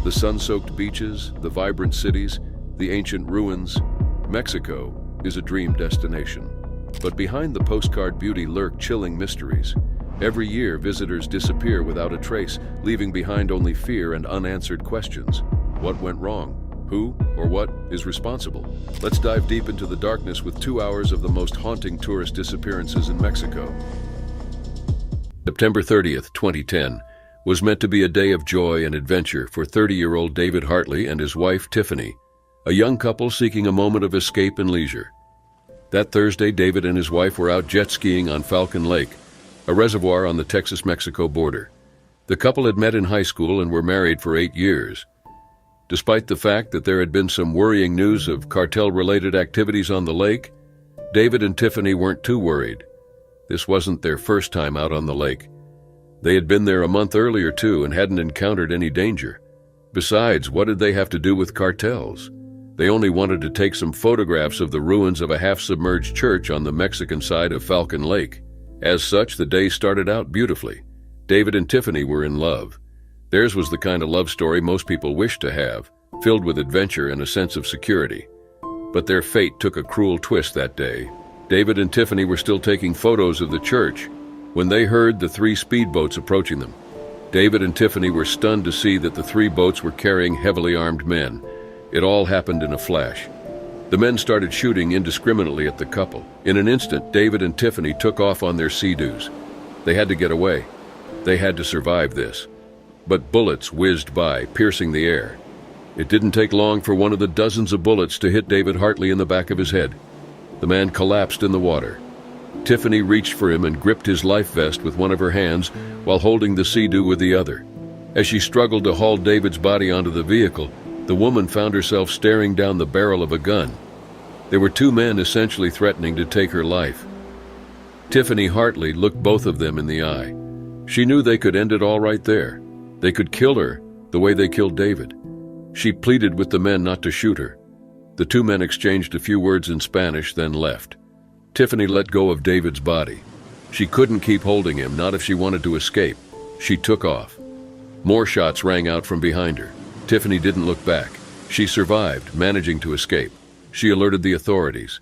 The sun-soaked beaches, the vibrant cities, the ancient ruins. Mexico is a dream destination. But behind the postcard beauty lurk chilling mysteries. Every year, visitors disappear without a trace, leaving behind only fear and unanswered questions. What went wrong? Who or what is responsible? Let's dive deep into the darkness with 2 hours of the most haunting tourist disappearances in Mexico. September 30th, 2010, was meant to be a day of joy and adventure for 30-year-old David Hartley and his wife, Tiffany, a young couple seeking a moment of escape and leisure. That Thursday, David and his wife were out jet skiing on Falcon Lake, a reservoir on the Texas-Mexico border. The couple had met in high school and were married for 8 years. Despite the fact that there had been some worrying news of cartel-related activities on the lake, David and Tiffany weren't too worried. This wasn't their first time out on the lake. They had been there a month earlier too and hadn't encountered any danger. Besides, what did they have to do with cartels? They only wanted to take some photographs of the ruins of a half-submerged church on the Mexican side of Falcon Lake. As such, the day started out beautifully. David and Tiffany were in love. Theirs was the kind of love story most people wish to have, filled with adventure and a sense of security. But their fate took a cruel twist that day. David and Tiffany were still taking photos of the church when they heard the 3 speedboats approaching them. David and Tiffany were stunned to see that the 3 boats were carrying heavily armed men. It all happened in a flash. The men started shooting indiscriminately at the couple. In an instant, David and Tiffany took off on their sea-doos. They had to get away. They had to survive this. But bullets whizzed by, piercing the air. It didn't take long for one of the dozens of bullets to hit David Hartley in the back of his head. The man collapsed in the water. Tiffany reached for him and gripped his life vest with one of her hands while holding the sea-doo with the other. As she struggled to haul David's body onto the vehicle, the woman found herself staring down the barrel of a gun. There were 2 men essentially threatening to take her life. Tiffany Hartley looked both of them in the eye. She knew they could end it all right there. They could kill her the way they killed David. She pleaded with the men not to shoot her. The 2 men exchanged a few words in Spanish, then left. Tiffany let go of David's body. She couldn't keep holding him, not if she wanted to escape. She took off. More shots rang out from behind her. Tiffany didn't look back. She survived, managing to escape. She alerted the authorities.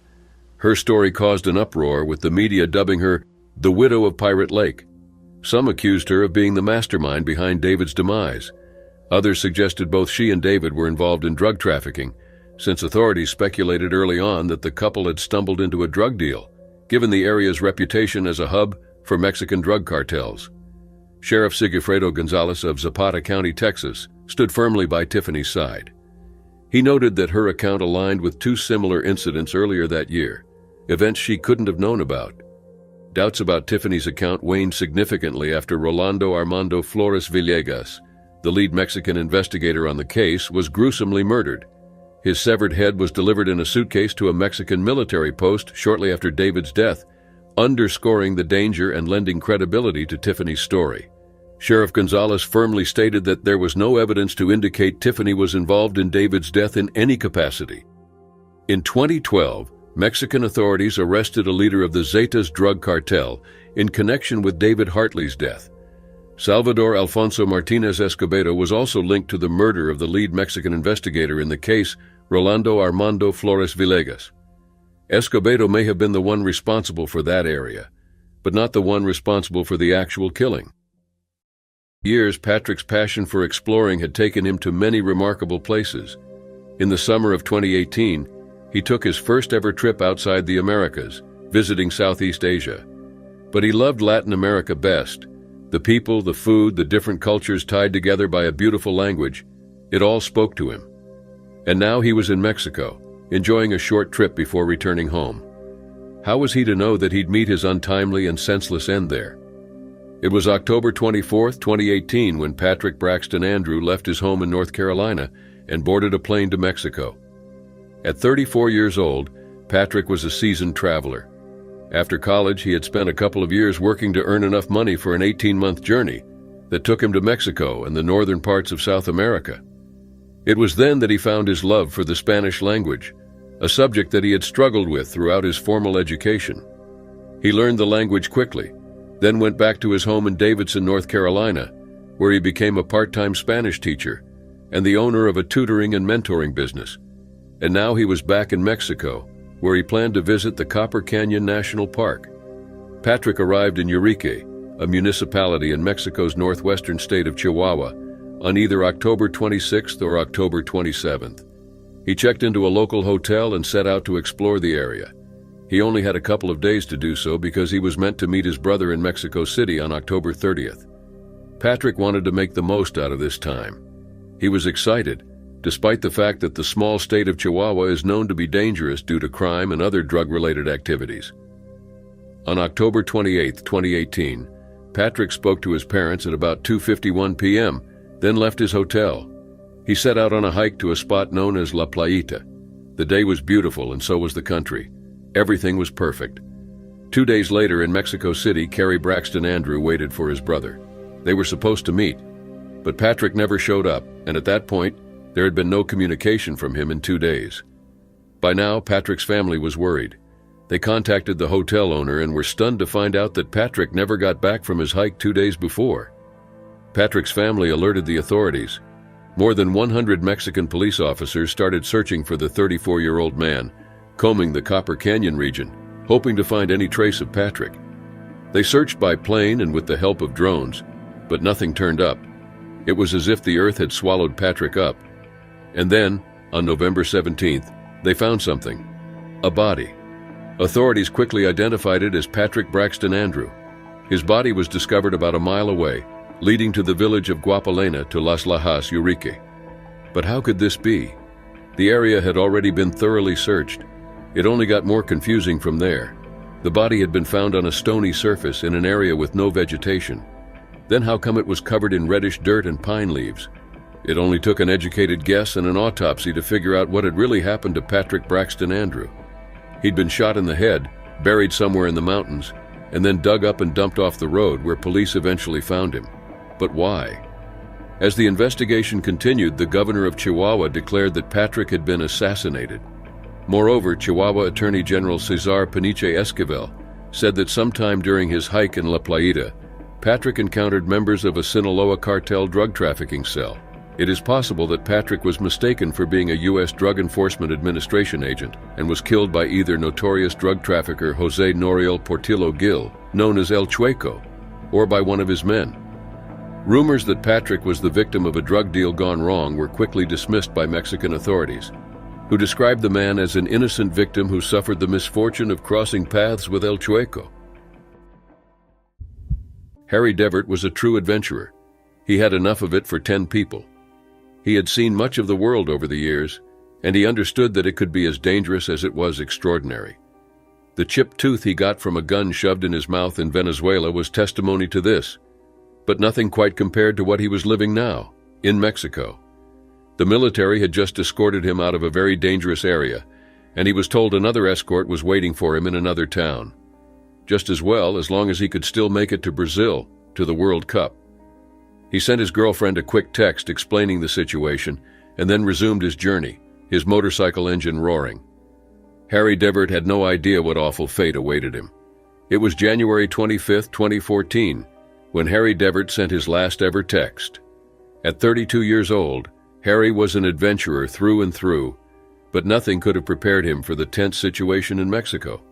Her story caused an uproar, with the media dubbing her the Widow of Pirate Lake. Some accused her of being the mastermind behind David's demise. Others suggested both she and David were involved in drug trafficking, since authorities speculated early on that the couple had stumbled into a drug deal, given the area's reputation as a hub for Mexican drug cartels. Sheriff Sigifredo Gonzalez of Zapata County, Texas, stood firmly by Tiffany's side. He noted that her account aligned with 2 similar incidents earlier that year, events she couldn't have known about. Doubts about Tiffany's account waned significantly after Rolando Armando Flores Villegas, the lead Mexican investigator on the case, was gruesomely murdered. His severed head was delivered in a suitcase to a Mexican military post shortly after David's death, underscoring the danger and lending credibility to Tiffany's story. Sheriff Gonzalez firmly stated that there was no evidence to indicate Tiffany was involved in David's death in any capacity. In 2012, Mexican authorities arrested a leader of the Zetas drug cartel in connection with David Hartley's death. Salvador Alfonso Martinez Escobedo was also linked to the murder of the lead Mexican investigator in the case, Rolando Armando Flores Villegas. Escobedo may have been the one responsible for that area, but not the one responsible for the actual killing. For years, Patrick's passion for exploring had taken him to many remarkable places. In the summer of 2018, he took his first ever trip outside the Americas, visiting Southeast Asia. But he loved Latin America best. The people, the food, the different cultures tied together by a beautiful language, it all spoke to him. And now he was in Mexico, enjoying a short trip before returning home. How was he to know that he'd meet his untimely and senseless end there? It was October 24, 2018, when Patrick Braxton Andrew left his home in North Carolina and boarded a plane to Mexico. At 34 years old, Patrick was a seasoned traveler. After college, he had spent a couple of years working to earn enough money for an 18-month journey that took him to Mexico and the northern parts of South America. It was then that he found his love for the Spanish language, a subject that he had struggled with throughout his formal education. He learned the language quickly, then went back to his home in Davidson, North Carolina, where he became a part-time Spanish teacher and the owner of a tutoring and mentoring business. And now he was back in Mexico, where he planned to visit the Copper Canyon National Park. Patrick arrived in Urique, a municipality in Mexico's northwestern state of Chihuahua, on either October 26th or October 27th. He checked into a local hotel and set out to explore the area. He only had a couple of days to do so because he was meant to meet his brother in Mexico City on October 30th. Patrick wanted to make the most out of this time. He was excited, despite the fact that the small state of Chihuahua is known to be dangerous due to crime and other drug-related activities. On October 28, 2018, Patrick spoke to his parents at about 2:51 p.m., then left his hotel. He set out on a hike to a spot known as La Playita. The day was beautiful, and so was the country. Everything was perfect. 2 days later in Mexico City, Carrie Braxton Andrew waited for his brother. They were supposed to meet, but Patrick never showed up, and at that point, there had been no communication from him in 2 days. By now, Patrick's family was worried. They contacted the hotel owner and were stunned to find out that Patrick never got back from his hike 2 days before. Patrick's family alerted the authorities. More than 100 Mexican police officers started searching for the 34-year-old man, combing the Copper Canyon region, hoping to find any trace of Patrick. They searched by plane and with the help of drones, but nothing turned up. It was as if the earth had swallowed Patrick up. And then, on November 17th, they found something. A body. Authorities quickly identified it as Patrick Braxton Andrew. His body was discovered about a mile away, leading to the village of Guapalena to Las Lajas, Urique. But how could this be? The area had already been thoroughly searched. It only got more confusing from there. The body had been found on a stony surface in an area with no vegetation. Then how come it was covered in reddish dirt and pine leaves? It only took an educated guess and an autopsy to figure out what had really happened to Patrick Braxton Andrew. He'd been shot in the head, buried somewhere in the mountains, and then dug up and dumped off the road where police eventually found him. But why? As the investigation continued, the governor of Chihuahua declared that Patrick had been assassinated. Moreover, Chihuahua Attorney General Cesar Peniche Esquivel said that sometime during his hike in La Playita, Patrick encountered members of a Sinaloa cartel drug trafficking cell. It is possible that Patrick was mistaken for being a U.S. Drug Enforcement Administration agent and was killed by either notorious drug trafficker Jose Noriel Portillo Gil, known as El Chueco, or by one of his men. Rumors that Patrick was the victim of a drug deal gone wrong were quickly dismissed by Mexican authorities, who described the man as an innocent victim who suffered the misfortune of crossing paths with El Chueco. Harry Devert was a true adventurer. He had enough of it for 10 people. He had seen much of the world over the years, and he understood that it could be as dangerous as it was extraordinary. The chipped tooth he got from a gun shoved in his mouth in Venezuela was testimony to this, but nothing quite compared to what he was living now, in Mexico. The military had just escorted him out of a very dangerous area, and he was told another escort was waiting for him in another town. Just as well, as long as he could still make it to Brazil, to the World Cup. He sent his girlfriend a quick text explaining the situation, and then resumed his journey, his motorcycle engine roaring. Harry Devert had no idea what awful fate awaited him. It was January 25, 2014, when Harry Devert sent his last ever text. At 32 years old, Harry was an adventurer through and through, but nothing could have prepared him for the tense situation in Mexico.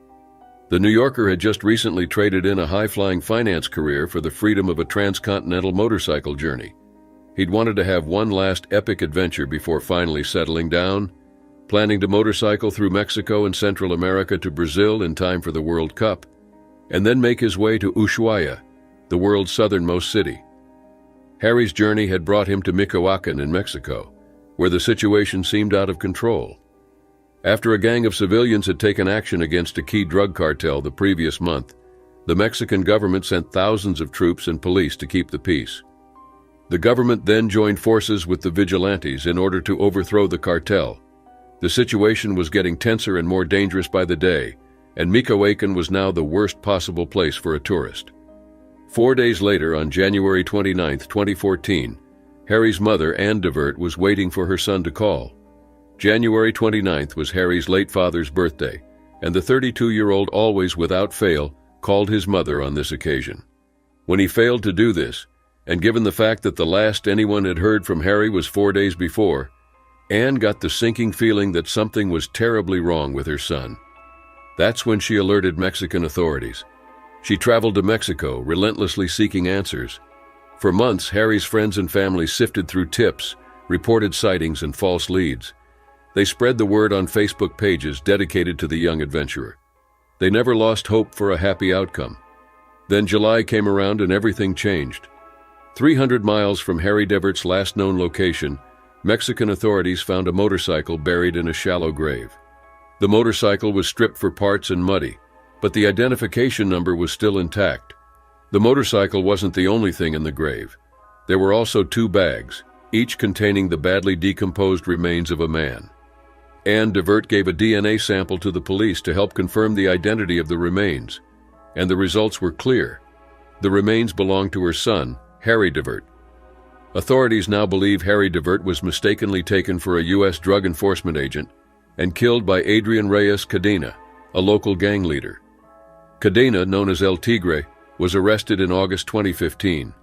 The New Yorker had just recently traded in a high-flying finance career for the freedom of a transcontinental motorcycle journey. He'd wanted to have one last epic adventure before finally settling down, planning to motorcycle through Mexico and Central America to Brazil in time for the World Cup, and then make his way to Ushuaia, the world's southernmost city. Harry's journey had brought him to Michoacan in Mexico, where the situation seemed out of control. After a gang of civilians had taken action against a key drug cartel the previous month, the Mexican government sent thousands of troops and police to keep the peace. The government then joined forces with the vigilantes in order to overthrow the cartel. The situation was getting tenser and more dangerous by the day, and Michoacan was now the worst possible place for a tourist. 4 days later, on January 29, 2014, Harry's mother, Anne Devert, was waiting for her son to call. January 29th was Harry's late father's birthday, and the 32-year-old always, without fail, called his mother on this occasion. When he failed to do this, and given the fact that the last anyone had heard from Harry was 4 days before, Anne got the sinking feeling that something was terribly wrong with her son. That's when she alerted Mexican authorities. She traveled to Mexico, relentlessly seeking answers. For months, Harry's friends and family sifted through tips, reported sightings, and false leads. They spread the word on Facebook pages dedicated to the young adventurer. They never lost hope for a happy outcome. Then July came around and everything changed. 300 miles from Harry Devert's last known location, Mexican authorities found a motorcycle buried in a shallow grave. The motorcycle was stripped for parts and muddy, but the identification number was still intact. The motorcycle wasn't the only thing in the grave. There were also 2 bags, each containing the badly decomposed remains of a man. Anne Devert gave a DNA sample to the police to help confirm the identity of the remains, and the results were clear. The remains belonged to her son, Harry Devert. Authorities now believe Harry Devert was mistakenly taken for a U.S. drug enforcement agent and killed by Adrian Reyes Cadena, a local gang leader. Cadena, known as El Tigre, was arrested in August 2015.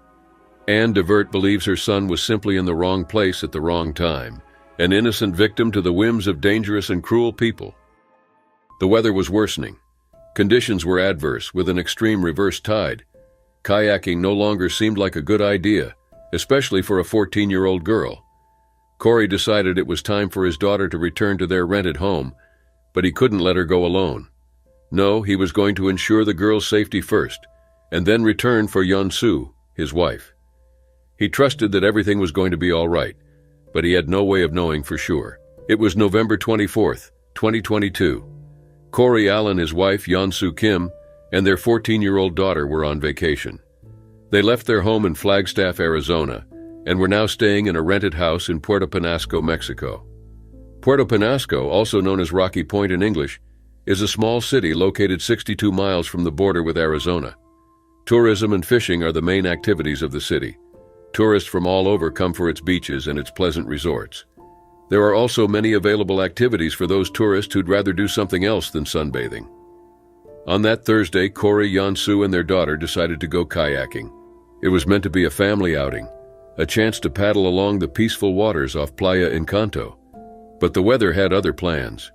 Anne Devert believes her son was simply in the wrong place at the wrong time, an innocent victim to the whims of dangerous and cruel people. The weather was worsening. Conditions were adverse, with an extreme reverse tide. Kayaking no longer seemed like a good idea, especially for a 14-year-old girl. Corey decided it was time for his daughter to return to their rented home, but he couldn't let her go alone. No, he was going to ensure the girl's safety first, and then return for Yeon-soo, his wife. He trusted that everything was going to be all right, but he had no way of knowing for sure. It was November 24th, 2022. Corey Allen, his wife, Yeon-soo Kim, and their 14-year-old daughter were on vacation. They left their home in Flagstaff, Arizona, and were now staying in a rented house in Puerto Penasco, Mexico. Puerto Penasco, also known as Rocky Point in English, is a small city located 62 miles from the border with Arizona. Tourism and fishing are the main activities of the city. Tourists from all over come for its beaches and its pleasant resorts. There are also many available activities for those tourists who'd rather do something else than sunbathing. On that Thursday, Corey, Yeon-soo, and their daughter decided to go kayaking. It was meant to be a family outing, a chance to paddle along the peaceful waters off Playa Encanto. But the weather had other plans.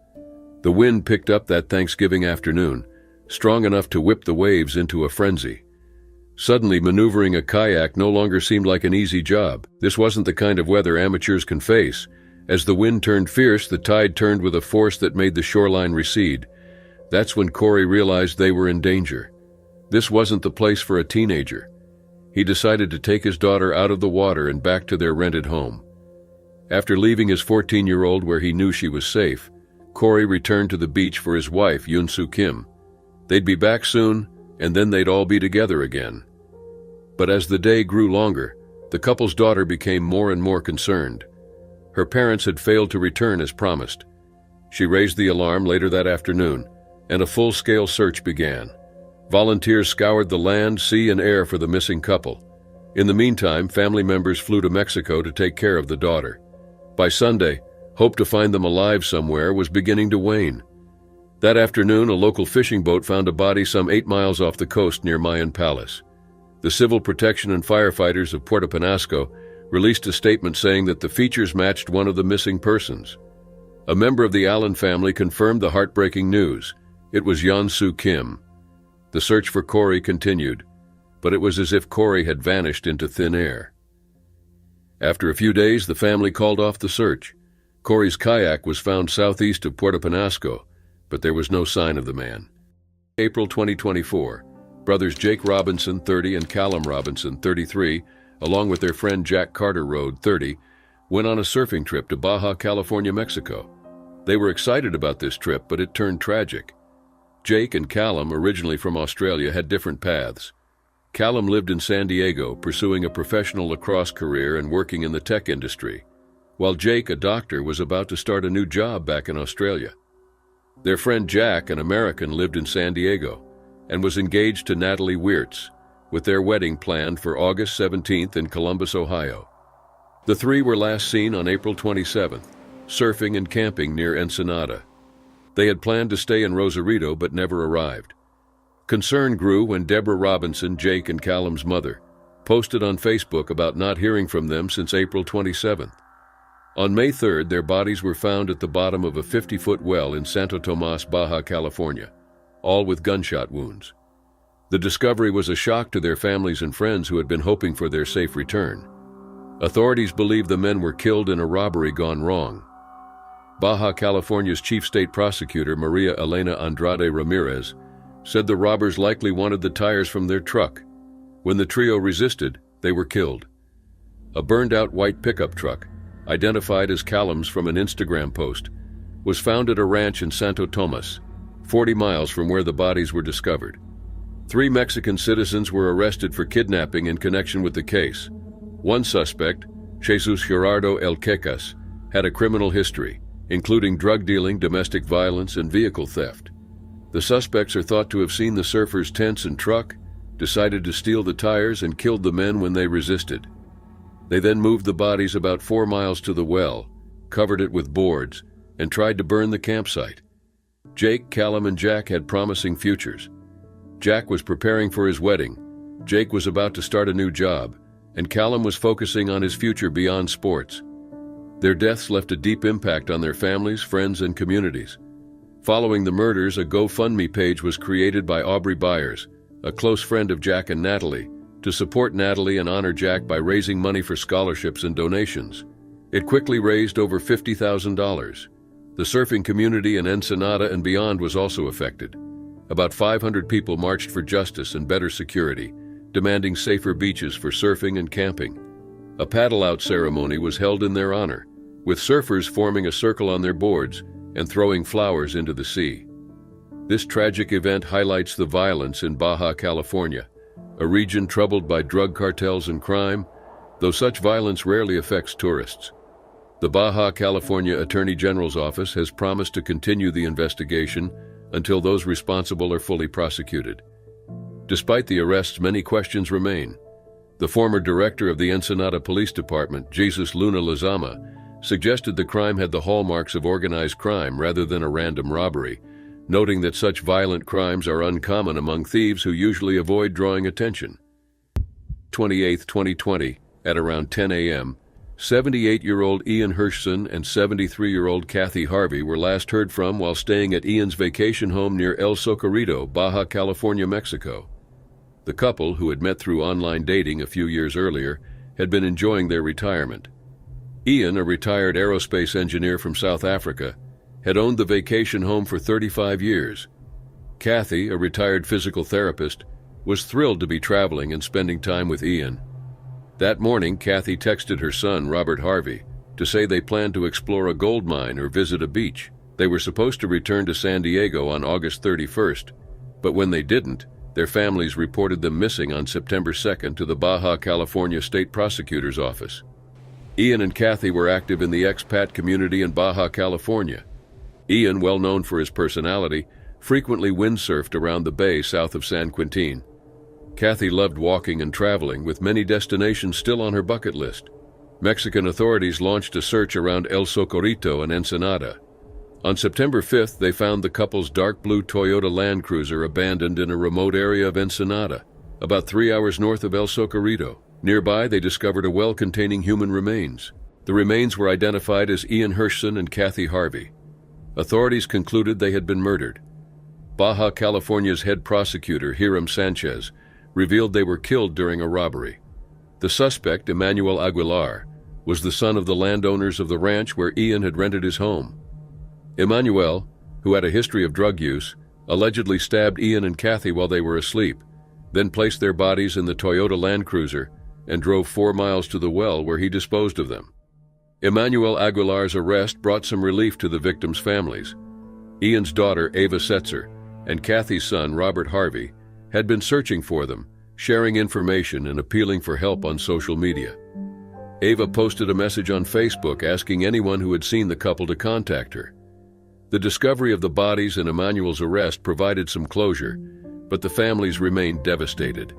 The wind picked up that Thanksgiving afternoon, strong enough to whip the waves into a frenzy. Suddenly, maneuvering a kayak no longer seemed like an easy job. This wasn't the kind of weather amateurs can face. As the wind turned fierce, the tide turned with a force that made the shoreline recede. That's when Corey realized they were in danger. This wasn't the place for a teenager. He decided to take his daughter out of the water and back to their rented home. After leaving his 14-year-old where he knew she was safe, Corey returned to the beach for his wife, Yeon-soo Kim. They'd be back soon, and then they'd all be together again. But as the day grew longer, the couple's daughter became more and more concerned. Her parents had failed to return as promised. She raised the alarm later that afternoon, and a full-scale search began. Volunteers scoured the land, sea, and air for the missing couple. In the meantime, family members flew to Mexico to take care of the daughter. By Sunday, hope to find them alive somewhere was beginning to wane. That afternoon, a local fishing boat found a body some 8 miles off the coast near Mayan Palace. The Civil Protection and firefighters of Puerto Penasco released a statement saying that the features matched one of the missing persons. A member of the Allen family confirmed the heartbreaking news. It was Yeon-soo Kim. The search for Corey continued, but it was as if Corey had vanished into thin air. After a few days, the family called off the search. Corey's kayak was found southeast of Puerto Penasco, but there was no sign of the man. April 2024, brothers Jake Robinson, 30, and Callum Robinson, 33, along with their friend Jack Carter Road, 30, went on a surfing trip to Baja California, Mexico. They were excited about this trip, but it turned tragic. Jake and Callum, originally from Australia, had different paths. Callum lived in San Diego, pursuing a professional lacrosse career and working in the tech industry, while Jake, a doctor, was about to start a new job back in Australia. Their friend Jack, an American, lived in San Diego and was engaged to Natalie Wirtz, with their wedding planned for August 17th in Columbus, Ohio. The three were last seen on April 27th, surfing and camping near Ensenada. They had planned to stay in Rosarito but never arrived. Concern grew when Deborah Robinson, Jake and Callum's mother, posted on Facebook about not hearing from them since April 27th. On May 3rd, their bodies were found at the bottom of a 50-foot well in Santo Tomas, Baja California, all with gunshot wounds. The discovery was a shock to their families and friends who had been hoping for their safe return. Authorities believe the men were killed in a robbery gone wrong. Baja California's chief state prosecutor, Maria Elena Andrade Ramirez, said the robbers likely wanted the tires from their truck. When the trio resisted, they were killed. A burned-out white pickup truck, identified as Callum's from an Instagram post, was found at a ranch in Santo Tomas, 40 miles from where the bodies were discovered. 3 Mexican citizens were arrested for kidnapping in connection with the case. One suspect, Jesus Gerardo El Quecas, had a criminal history, including drug dealing, domestic violence, and vehicle theft. The suspects are thought to have seen the surfers' tents and truck, decided to steal the tires, and killed the men when they resisted. They then moved the bodies about 4 miles to the well, covered it with boards, and tried to burn the campsite. Jake, Callum, and Jack had promising futures. Jack was preparing for his wedding, Jake was about to start a new job, and Callum was focusing on his future beyond sports. Their deaths left a deep impact on their families, friends, and communities. Following the murders, a GoFundMe page was created by Aubrey Byers, a close friend of Jack and Natalie, to support Natalie and honor Jack by raising money for scholarships and donations. It quickly raised over $50,000. The surfing community in Ensenada and beyond was also affected. About 500 people marched for justice and better security, demanding safer beaches for surfing and camping. A paddle-out ceremony was held in their honor, with surfers forming a circle on their boards and throwing flowers into the sea. This tragic event highlights the violence in Baja California, a region troubled by drug cartels and crime, though such violence rarely affects tourists. The Baja California Attorney General's office has promised to continue the investigation until those responsible are fully prosecuted. Despite the arrests, many questions remain. The former director of the Ensenada Police Department, Jesus Luna Lezama, suggested the crime had the hallmarks of organized crime rather than a random robbery, noting that such violent crimes are uncommon among thieves who usually avoid drawing attention. 28, 2020, at around 10 a.m., 78-year-old Ian Hirschson and 73-year-old Kathy Harvey were last heard from while staying at Ian's vacation home near El Socorrito, Baja California, Mexico. The couple, who had met through online dating a few years earlier, had been enjoying their retirement. Ian, a retired aerospace engineer from South Africa, had owned the vacation home for 35 years. Kathy, a retired physical therapist, was thrilled to be traveling and spending time with Ian. That morning, Kathy texted her son, Robert Harvey, to say they planned to explore a gold mine or visit a beach. They were supposed to return to San Diego on August 31st, but when they didn't, their families reported them missing on September 2nd to the Baja California State Prosecutor's Office. Ian and Kathy were active in the expat community in Baja California. Ian, well known for his personality, frequently windsurfed around the bay south of San Quintin. Kathy loved walking and traveling, with many destinations still on her bucket list. Mexican authorities launched a search around El Socorito and Ensenada. On September 5th, they found the couple's dark blue Toyota Land Cruiser abandoned in a remote area of Ensenada, about 3 hours north of El Socorito. Nearby, they discovered a well containing human remains. The remains were identified as Ian Hirschson and Kathy Harvey. Authorities concluded they had been murdered. Baja California's head prosecutor, Hiram Sanchez, revealed they were killed during a robbery. The suspect, Emmanuel Aguilar, was the son of the landowners of the ranch where Ian had rented his home. Emmanuel, who had a history of drug use, allegedly stabbed Ian and Kathy while they were asleep, then placed their bodies in the Toyota Land Cruiser and drove 4 miles to the well where he disposed of them. Emmanuel Aguilar's arrest brought some relief to the victims' families. Ian's daughter, Ava Setzer, and Kathy's son, Robert Harvey, had been searching for them, sharing information and appealing for help on social media. Ava posted a message on Facebook asking anyone who had seen the couple to contact her. The discovery of the bodies and Emmanuel's arrest provided some closure, but the families remained devastated.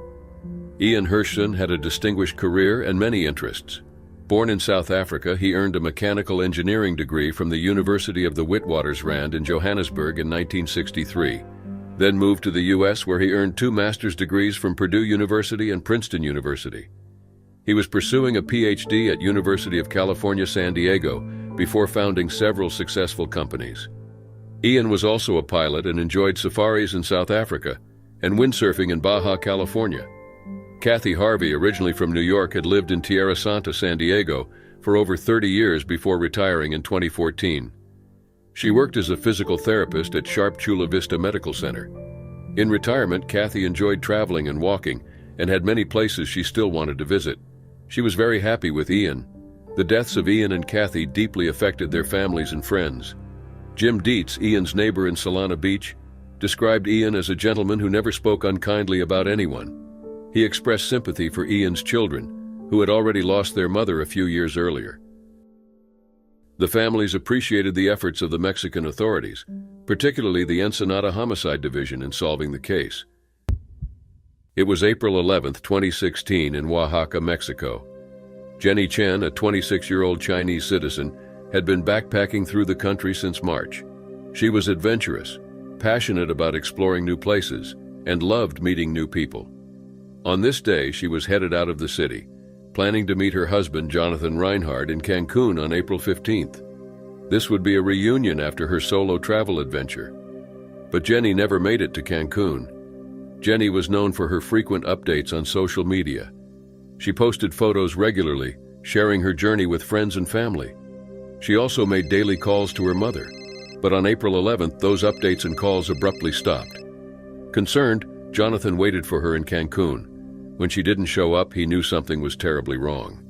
Ian Hirschson had a distinguished career and many interests. Born in South Africa, he earned a mechanical engineering degree from the University of the Witwatersrand in Johannesburg in 1963. then moved to the U.S. where he earned 2 master's degrees from Purdue University and Princeton University. He was pursuing a PhD at University of California, San Diego, before founding several successful companies. Ian was also a pilot and enjoyed safaris in South Africa and windsurfing in Baja California. Kathy Harvey, originally from New York, had lived in Tierra Santa, San Diego, for over 30 years before retiring in 2014. She worked as a physical therapist at Sharp Chula Vista Medical Center. In retirement, Kathy enjoyed traveling and walking and had many places she still wanted to visit. She was very happy with Ian. The deaths of Ian and Kathy deeply affected their families and friends. Jim Dietz, Ian's neighbor in Solana Beach, described Ian as a gentleman who never spoke unkindly about anyone. He expressed sympathy for Ian's children, who had already lost their mother a few years earlier. The families appreciated the efforts of the Mexican authorities, particularly the Ensenada Homicide Division, in solving the case. It was April 11, 2016, in Oaxaca, Mexico. Jenny Chen, a 26-year-old Chinese citizen, had been backpacking through the country since March. She was adventurous, passionate about exploring new places, and loved meeting new people. On this day, she was headed out of the city, planning to meet her husband, Jonathan Reinhardt, in Cancun on April 15th. This would be a reunion after her solo travel adventure. But Jenny never made it to Cancun. Jenny was known for her frequent updates on social media. She posted photos regularly, sharing her journey with friends and family. She also made daily calls to her mother. But on April 11th, those updates and calls abruptly stopped. Concerned, Jonathan waited for her in Cancun. When she didn't show up, he knew something was terribly wrong.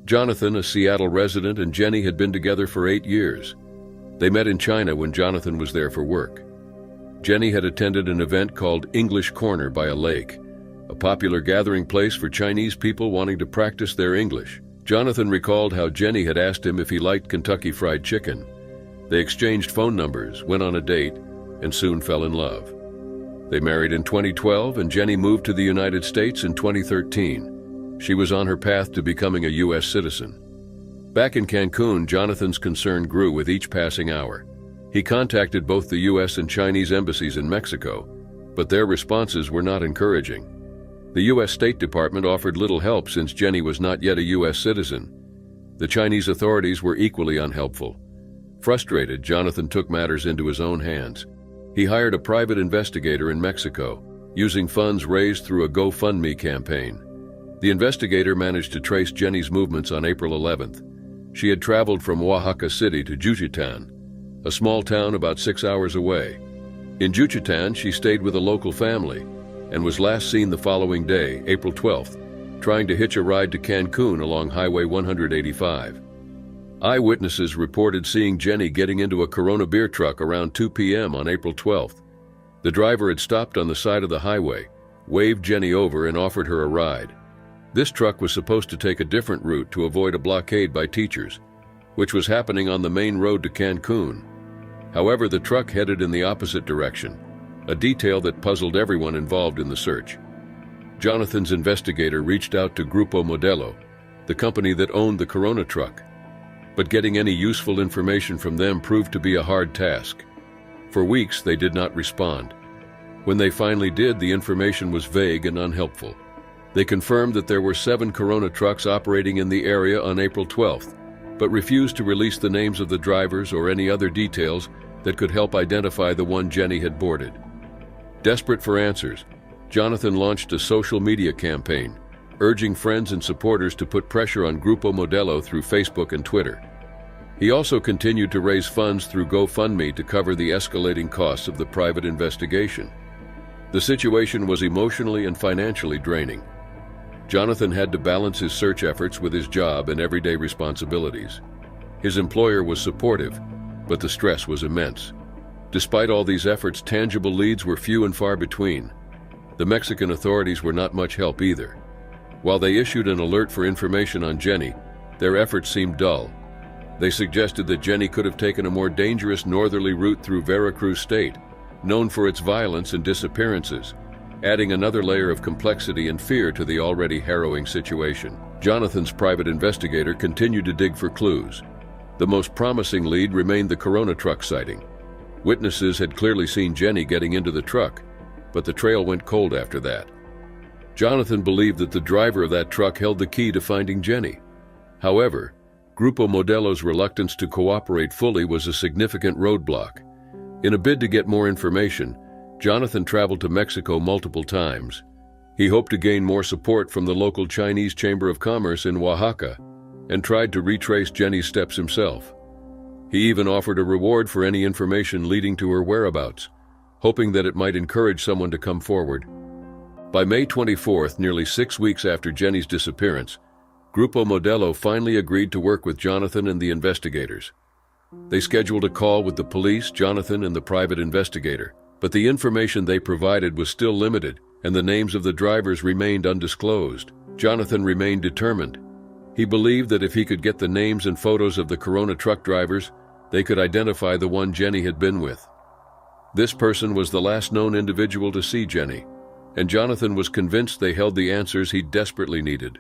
Jonathan, a Seattle resident, and Jenny had been together for 8 years. They met in China when Jonathan was there for work. Jenny had attended an event called English Corner by a lake, a popular gathering place for Chinese people wanting to practice their English. Jonathan recalled how Jenny had asked him if he liked Kentucky Fried Chicken. They exchanged phone numbers, went on a date, and soon fell in love. They married in 2012, and Jenny moved to the United States in 2013. She was on her path to becoming a U.S. citizen. Back in Cancun, Jonathan's concern grew with each passing hour. He contacted both the U.S. and Chinese embassies in Mexico, but their responses were not encouraging. The U.S. State Department offered little help since Jenny was not yet a U.S. citizen. The Chinese authorities were equally unhelpful. Frustrated, Jonathan took matters into his own hands. He hired a private investigator in Mexico, using funds raised through a GoFundMe campaign. The investigator managed to trace Jenny's movements on April 11th. She had traveled from Oaxaca City to Juchitán, a small town about 6 hours away. In Juchitán, she stayed with a local family and was last seen the following day, April 12th, trying to hitch a ride to Cancun along Highway 185. Eyewitnesses reported seeing Jenny getting into a Corona beer truck around 2 p.m. on April 12th. The driver had stopped on the side of the highway, waved Jenny over, and offered her a ride. This truck was supposed to take a different route to avoid a blockade by teachers, which was happening on the main road to Cancun. However, the truck headed in the opposite direction, a detail that puzzled everyone involved in the search. Jonathan's investigator reached out to Grupo Modelo, the company that owned the Corona truck, but getting any useful information from them proved to be a hard task. For weeks, they did not respond. When they finally did, the information was vague and unhelpful. They confirmed that there were 7 Corona trucks operating in the area on April 12th, but refused to release the names of the drivers or any other details that could help identify the one Jenny had boarded. Desperate for answers, Jonathan launched a social media campaign, urging friends and supporters to put pressure on Grupo Modelo through Facebook and Twitter. He also continued to raise funds through GoFundMe to cover the escalating costs of the private investigation. The situation was emotionally and financially draining. Jonathan had to balance his search efforts with his job and everyday responsibilities. His employer was supportive, but the stress was immense. Despite all these efforts, tangible leads were few and far between. The Mexican authorities were not much help either. While they issued an alert for information on Jenny, their efforts seemed dull. They suggested that Jenny could have taken a more dangerous northerly route through Veracruz State, known for its violence and disappearances, adding another layer of complexity and fear to the already harrowing situation. Jonathan's private investigator continued to dig for clues. The most promising lead remained the Corona truck sighting. Witnesses had clearly seen Jenny getting into the truck, but the trail went cold after that. Jonathan believed that the driver of that truck held the key to finding Jenny. However, Grupo Modelo's reluctance to cooperate fully was a significant roadblock. In a bid to get more information, Jonathan traveled to Mexico multiple times. He hoped to gain more support from the local Chinese Chamber of Commerce in Oaxaca and tried to retrace Jenny's steps himself. He even offered a reward for any information leading to her whereabouts, hoping that it might encourage someone to come forward. By May 24th, nearly 6 weeks after Jenny's disappearance, Grupo Modelo finally agreed to work with Jonathan and the investigators. They scheduled a call with the police, Jonathan, and the private investigator, but the information they provided was still limited, and the names of the drivers remained undisclosed. Jonathan remained determined. He believed that if he could get the names and photos of the Corona truck drivers, they could identify the one Jenny had been with. This person was the last known individual to see Jenny, and Jonathan was convinced they held the answers he desperately needed.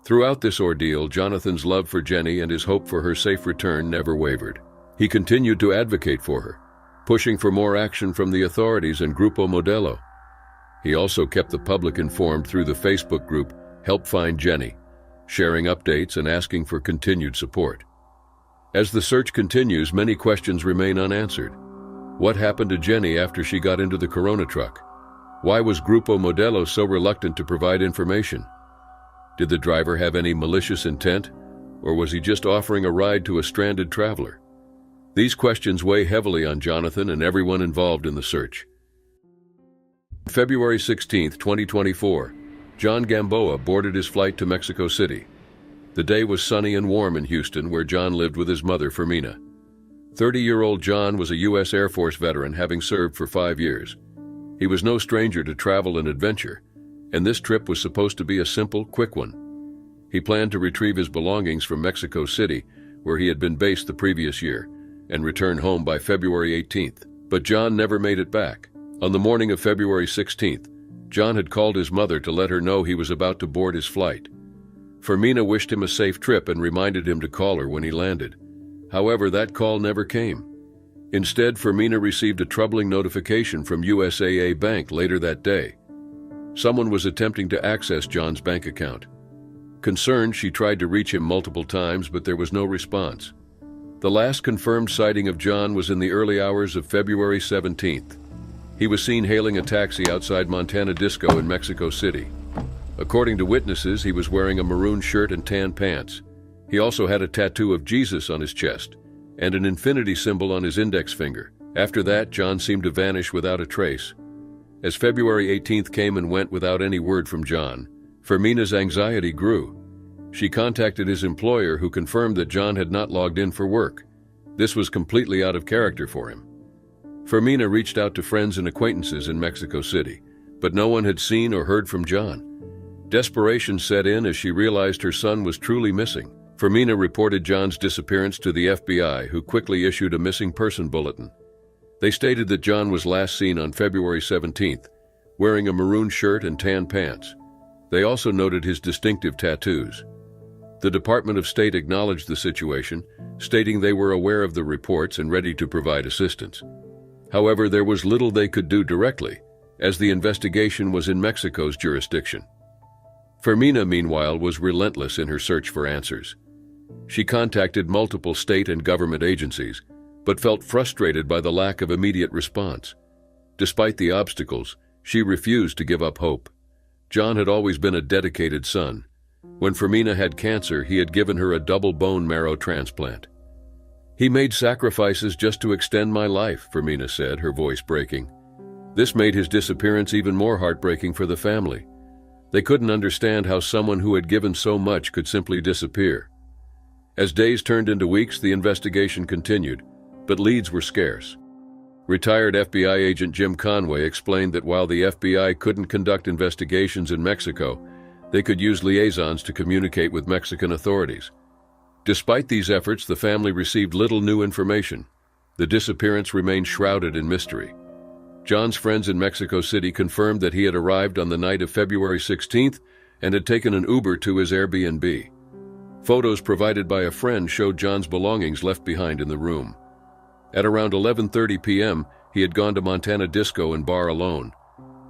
Throughout this ordeal, Jonathan's love for Jenny and his hope for her safe return never wavered. He continued to advocate for her, pushing for more action from the authorities and Grupo Modelo. He also kept the public informed through the Facebook group Help Find Jenny, sharing updates and asking for continued support. As the search continues, many questions remain unanswered. What happened to Jenny after she got into the Corona truck? Why was Grupo Modelo so reluctant to provide information? Did the driver have any malicious intent, or was he just offering a ride to a stranded traveler? These questions weigh heavily on Jonathan and everyone involved in the search. February 16, 2024, John Gamboa boarded his flight to Mexico City. The day was sunny and warm in Houston, where John lived with his mother, Fermina. 30-year-old John was a U.S. Air Force veteran, having served for 5 years. He was no stranger to travel and adventure, and this trip was supposed to be a simple, quick one. He planned to retrieve his belongings from Mexico City, where he had been based the previous year, and return home by February 18th. But John never made it back. On the morning of February 16th, John had called his mother to let her know he was about to board his flight. Fermina wished him a safe trip and reminded him to call her when he landed. However, that call never came. Instead, Fermina received a troubling notification from USAA Bank later that day. Someone was attempting to access John's bank account. Concerned, she tried to reach him multiple times, but there was no response. The last confirmed sighting of John was in the early hours of February 17th. He was seen hailing a taxi outside Montana Disco in Mexico City. According to witnesses, he was wearing a maroon shirt and tan pants. He also had a tattoo of Jesus on his chest and an infinity symbol on his index finger. After that, John seemed to vanish without a trace. As February 18th came and went without any word from John, Fermina's anxiety grew. She contacted his employer, who confirmed that John had not logged in for work. This was completely out of character for him. Fermina reached out to friends and acquaintances in Mexico City, but no one had seen or heard from John. Desperation set in as she realized her son was truly missing. Fermina reported John's disappearance to the FBI, who quickly issued a missing person bulletin. They stated that John was last seen on February 17th, wearing a maroon shirt and tan pants. They also noted his distinctive tattoos. The Department of State acknowledged the situation, stating they were aware of the reports and ready to provide assistance. However, there was little they could do directly, as the investigation was in Mexico's jurisdiction. Fermina, meanwhile, was relentless in her search for answers. She contacted multiple state and government agencies, but felt frustrated by the lack of immediate response. Despite the obstacles, she refused to give up hope. John had always been a dedicated son. When Fermina had cancer, he had given her a double bone marrow transplant. "He made sacrifices just to extend my life," Fermina said, her voice breaking. This made his disappearance even more heartbreaking for the family. They couldn't understand how someone who had given so much could simply disappear. As days turned into weeks, the investigation continued, but leads were scarce. Retired FBI agent Jim Conway explained that while the FBI couldn't conduct investigations in Mexico, they could use liaisons to communicate with Mexican authorities. Despite these efforts, the family received little new information. The disappearance remained shrouded in mystery. John's friends in Mexico City confirmed that he had arrived on the night of February 16th and had taken an Uber to his Airbnb. Photos provided by a friend showed John's belongings left behind in the room. At around 11:30 p.m., he had gone to Montana Disco and Bar alone.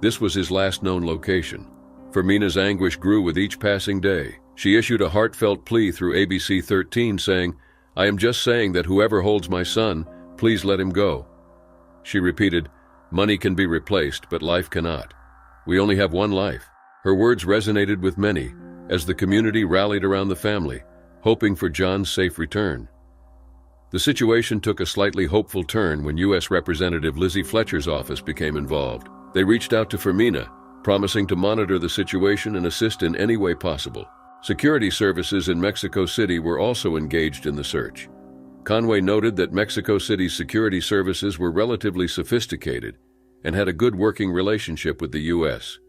This was his last known location. Fermina's anguish grew with each passing day. She issued a heartfelt plea through ABC 13 saying, "I am just saying that whoever holds my son, please let him go." She repeated, "Money can be replaced, but life cannot. We only have one life." Her words resonated with many as the community rallied around the family, hoping for John's safe return. The situation took a slightly hopeful turn when U.S. Representative Lizzie Fletcher's office became involved. They reached out to Fermina, promising to monitor the situation and assist in any way possible. Security services in Mexico City were also engaged in the search. Conway noted that Mexico City's security services were relatively sophisticated and had a good working relationship with the U.S.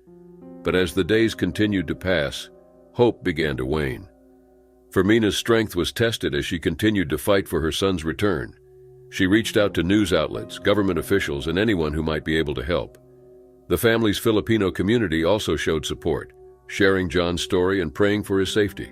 But as the days continued to pass, hope began to wane. Fermina's strength was tested as she continued to fight for her son's return. She reached out to news outlets, government officials, and anyone who might be able to help. The family's Filipino community also showed support, sharing John's story and praying for his safety.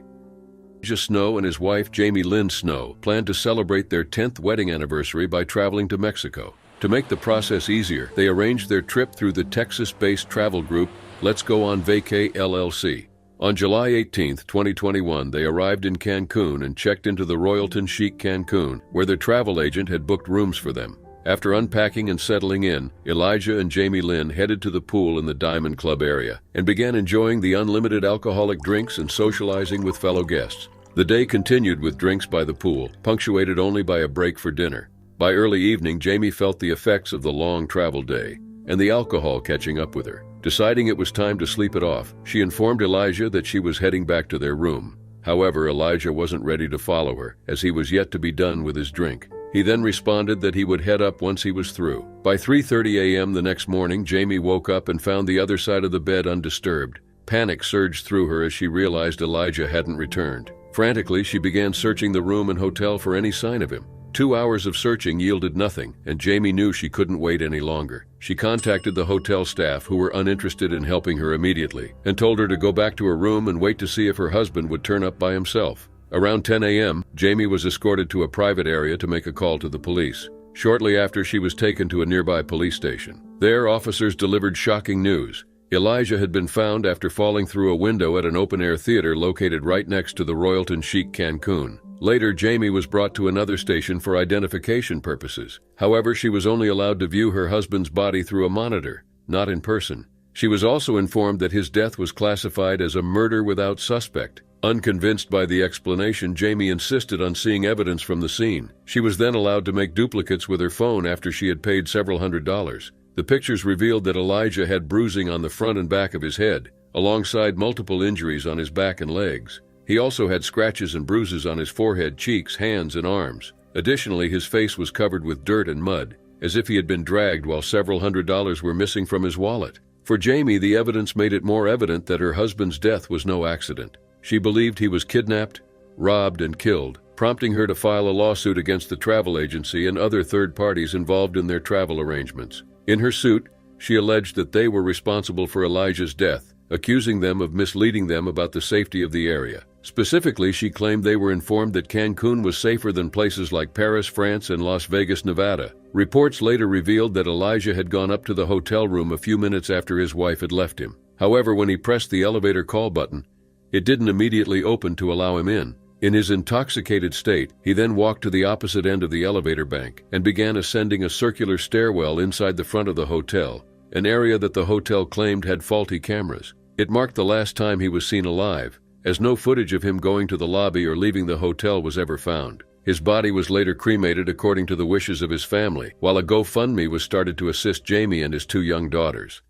Elijah Snow and his wife Jamie Lynn Snow planned to celebrate their 10th wedding anniversary by traveling to Mexico. To make the process easier, they arranged their trip through the Texas-based travel group Let's Go on Vacay LLC. On July 18, 2021, they arrived in Cancun and checked into the Royalton Chic Cancun, where their travel agent had booked rooms for them. After unpacking and settling in, Elijah and Jamie Lynn headed to the pool in the Diamond Club area and began enjoying the unlimited alcoholic drinks and socializing with fellow guests. The day continued with drinks by the pool, punctuated only by a break for dinner. By early evening, Jamie felt the effects of the long travel day and the alcohol catching up with her. Deciding it was time to sleep it off, she informed Elijah that she was heading back to their room. However, Elijah wasn't ready to follow her, as he was yet to be done with his drink. He then responded that he would head up once he was through. By 3:30 a.m. the next morning, Jamie woke up and found the other side of the bed undisturbed. Panic surged through her as she realized Elijah hadn't returned. Frantically, she began searching the room and hotel for any sign of him. 2 hours of searching yielded nothing, and Jamie knew she couldn't wait any longer. She contacted the hotel staff, who were uninterested in helping her immediately, and told her to go back to her room and wait to see if her husband would turn up by himself. Around 10 a.m., Jamie was escorted to a private area to make a call to the police. Shortly after, she was taken to a nearby police station. There, officers delivered shocking news. Elijah had been found after falling through a window at an open-air theater located right next to the Royalton Chic Cancun. Later, Jamie was brought to another station for identification purposes. However, she was only allowed to view her husband's body through a monitor, not in person. She was also informed that his death was classified as a murder without suspect. Unconvinced by the explanation, Jamie insisted on seeing evidence from the scene. She was then allowed to make duplicates with her phone after she had paid several $100s. The pictures revealed that Elijah had bruising on the front and back of his head, alongside multiple injuries on his back and legs. He also had scratches and bruises on his forehead, cheeks, hands, and arms. Additionally, his face was covered with dirt and mud, as if he had been dragged, while several $100s were missing from his wallet. For Jamie, the evidence made it more evident that her husband's death was no accident. She believed he was kidnapped, robbed, and killed, prompting her to file a lawsuit against the travel agency and other third parties involved in their travel arrangements. In her suit, she alleged that they were responsible for Elijah's death, accusing them of misleading them about the safety of the area. Specifically, she claimed they were informed that Cancun was safer than places like Paris, France, and Las Vegas, Nevada. Reports later revealed that Elijah had gone up to the hotel room a few minutes after his wife had left him. However, when he pressed the elevator call button, it didn't immediately open to allow him in. In his intoxicated state, he then walked to the opposite end of the elevator bank and began ascending a circular stairwell inside the front of the hotel, an area that the hotel claimed had faulty cameras. It marked the last time he was seen alive, as no footage of him going to the lobby or leaving the hotel was ever found. His body was later cremated according to the wishes of his family, while a GoFundMe was started to assist Jamie and his 2 young daughters.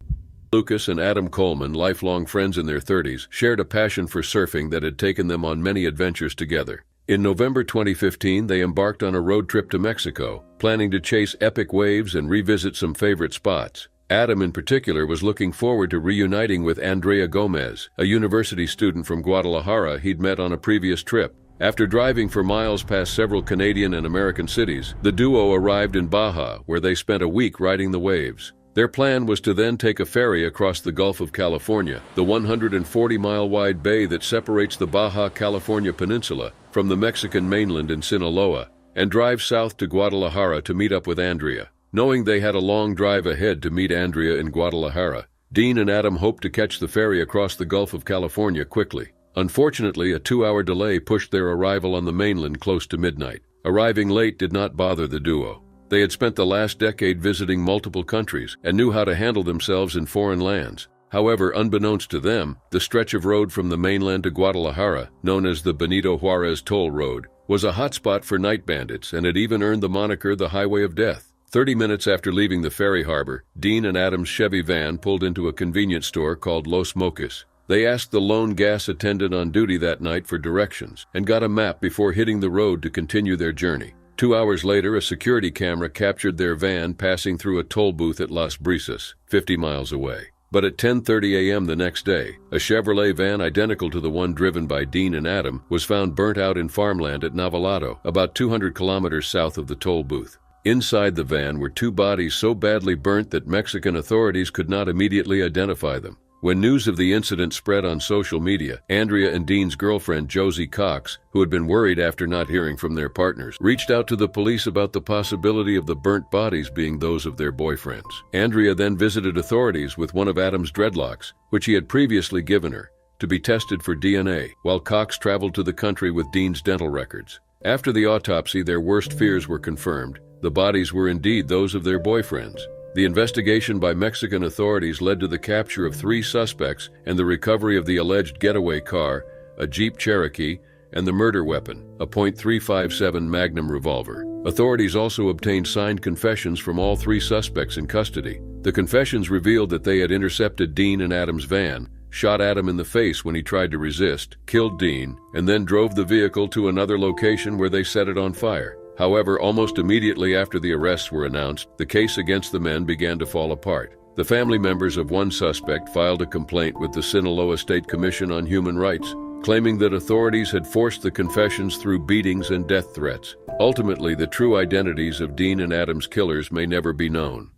Lucas and Adam Coleman, lifelong friends in their 30s, shared a passion for surfing that had taken them on many adventures together. In November 2015, they embarked on a road trip to Mexico, planning to chase epic waves and revisit some favorite spots. Adam in particular was looking forward to reuniting with Andrea Gomez, a university student from Guadalajara he'd met on a previous trip. After driving for miles past several Canadian and American cities, the duo arrived in Baja, where they spent a week riding the waves. Their plan was to then take a ferry across the Gulf of California, the 140-mile-wide bay that separates the Baja California Peninsula from the Mexican mainland in Sinaloa, and drive south to Guadalajara to meet up with Andrea. Knowing they had a long drive ahead to meet Andrea in Guadalajara, Dean and Adam hoped to catch the ferry across the Gulf of California quickly. Unfortunately, a 2-hour delay pushed their arrival on the mainland close to midnight. Arriving late did not bother the duo. They had spent the last decade visiting multiple countries and knew how to handle themselves in foreign lands. However, unbeknownst to them, the stretch of road from the mainland to Guadalajara, known as the Benito Juarez Toll Road, was a hotspot for night bandits and had even earned the moniker the Highway of Death. 30 minutes after leaving the ferry harbor, Dean and Adam's Chevy van pulled into a convenience store called Los Mochis. They asked the lone gas attendant on duty that night for directions and got a map before hitting the road to continue their journey. 2 hours later, a security camera captured their van passing through a toll booth at Las Brisas, 50 miles away. But at 10:30 a.m. the next day, a Chevrolet van identical to the one driven by Dean and Adam was found burnt out in farmland at Navalado, about 200 kilometers south of the toll booth. Inside the van were 2 bodies so badly burnt that Mexican authorities could not immediately identify them. When news of the incident spread on social media, Andrea and Dean's girlfriend, Josie Cox, who had been worried after not hearing from their partners, reached out to the police about the possibility of the burnt bodies being those of their boyfriends. Andrea then visited authorities with one of Adam's dreadlocks, which he had previously given her, to be tested for DNA, while Cox traveled to the country with Dean's dental records. After the autopsy, their worst fears were confirmed. The bodies were indeed those of their boyfriends. The investigation by Mexican authorities led to the capture of 3 suspects and the recovery of the alleged getaway car, a Jeep Cherokee, and the murder weapon, a .357 Magnum revolver. Authorities also obtained signed confessions from all 3 suspects in custody. The confessions revealed that they had intercepted Dean and Adam's van, shot Adam in the face when he tried to resist, killed Dean, and then drove the vehicle to another location where they set it on fire. However, almost immediately after the arrests were announced, the case against the men began to fall apart. The family members of one suspect filed a complaint with the Sinaloa State Commission on Human Rights, claiming that authorities had forced the confessions through beatings and death threats. Ultimately, the true identities of Dean and Adam's killers may never be known.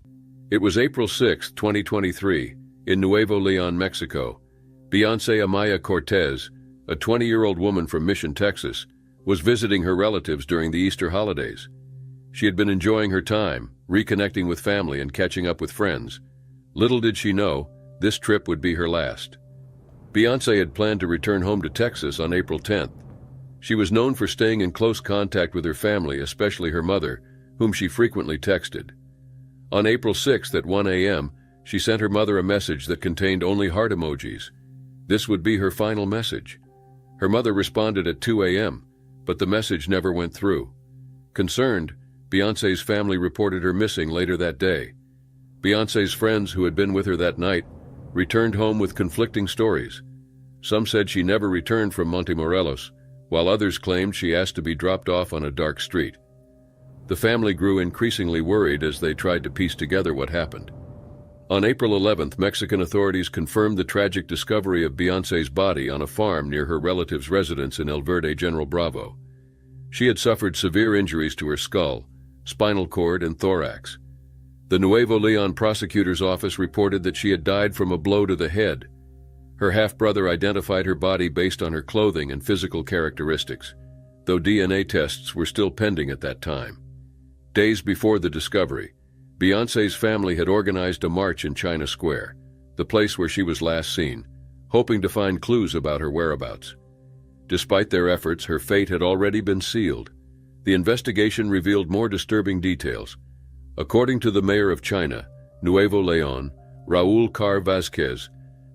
It was April 6, 2023, in Nuevo Leon, Mexico. Beyonce Amaya Cortez, a 20-year-old woman from Mission, Texas, was visiting her relatives during the Easter holidays. She had been enjoying her time, reconnecting with family and catching up with friends. Little did she know, this trip would be her last. Beyonce had planned to return home to Texas on April 10th. She was known for staying in close contact with her family, especially her mother, whom she frequently texted. On April 6th at 1 a.m., she sent her mother a message that contained only heart emojis. This would be her final message. Her mother responded at 2 a.m., but the message never went through. Concerned, Beyonce's family reported her missing later that day. Beyonce's friends who had been with her that night returned home with conflicting stories. Some said she never returned from Montemorelos, while others claimed she asked to be dropped off on a dark street. The family grew increasingly worried as they tried to piece together what happened. On April 11th, Mexican authorities confirmed the tragic discovery of Beyonce's body on a farm near her relative's residence in El Verde, General Bravo. She had suffered severe injuries to her skull, spinal cord, and thorax. The Nuevo Leon prosecutor's office reported that she had died from a blow to the head. Her half-brother identified her body based on her clothing and physical characteristics, though DNA tests were still pending at that time. Days before the discovery, Beyonce's family had organized a march in China Square, the place where she was last seen, hoping to find clues about her whereabouts. Despite their efforts, her fate had already been sealed. The investigation revealed more disturbing details. According to the mayor of China, Nuevo Leon, Raul Car Vazquez,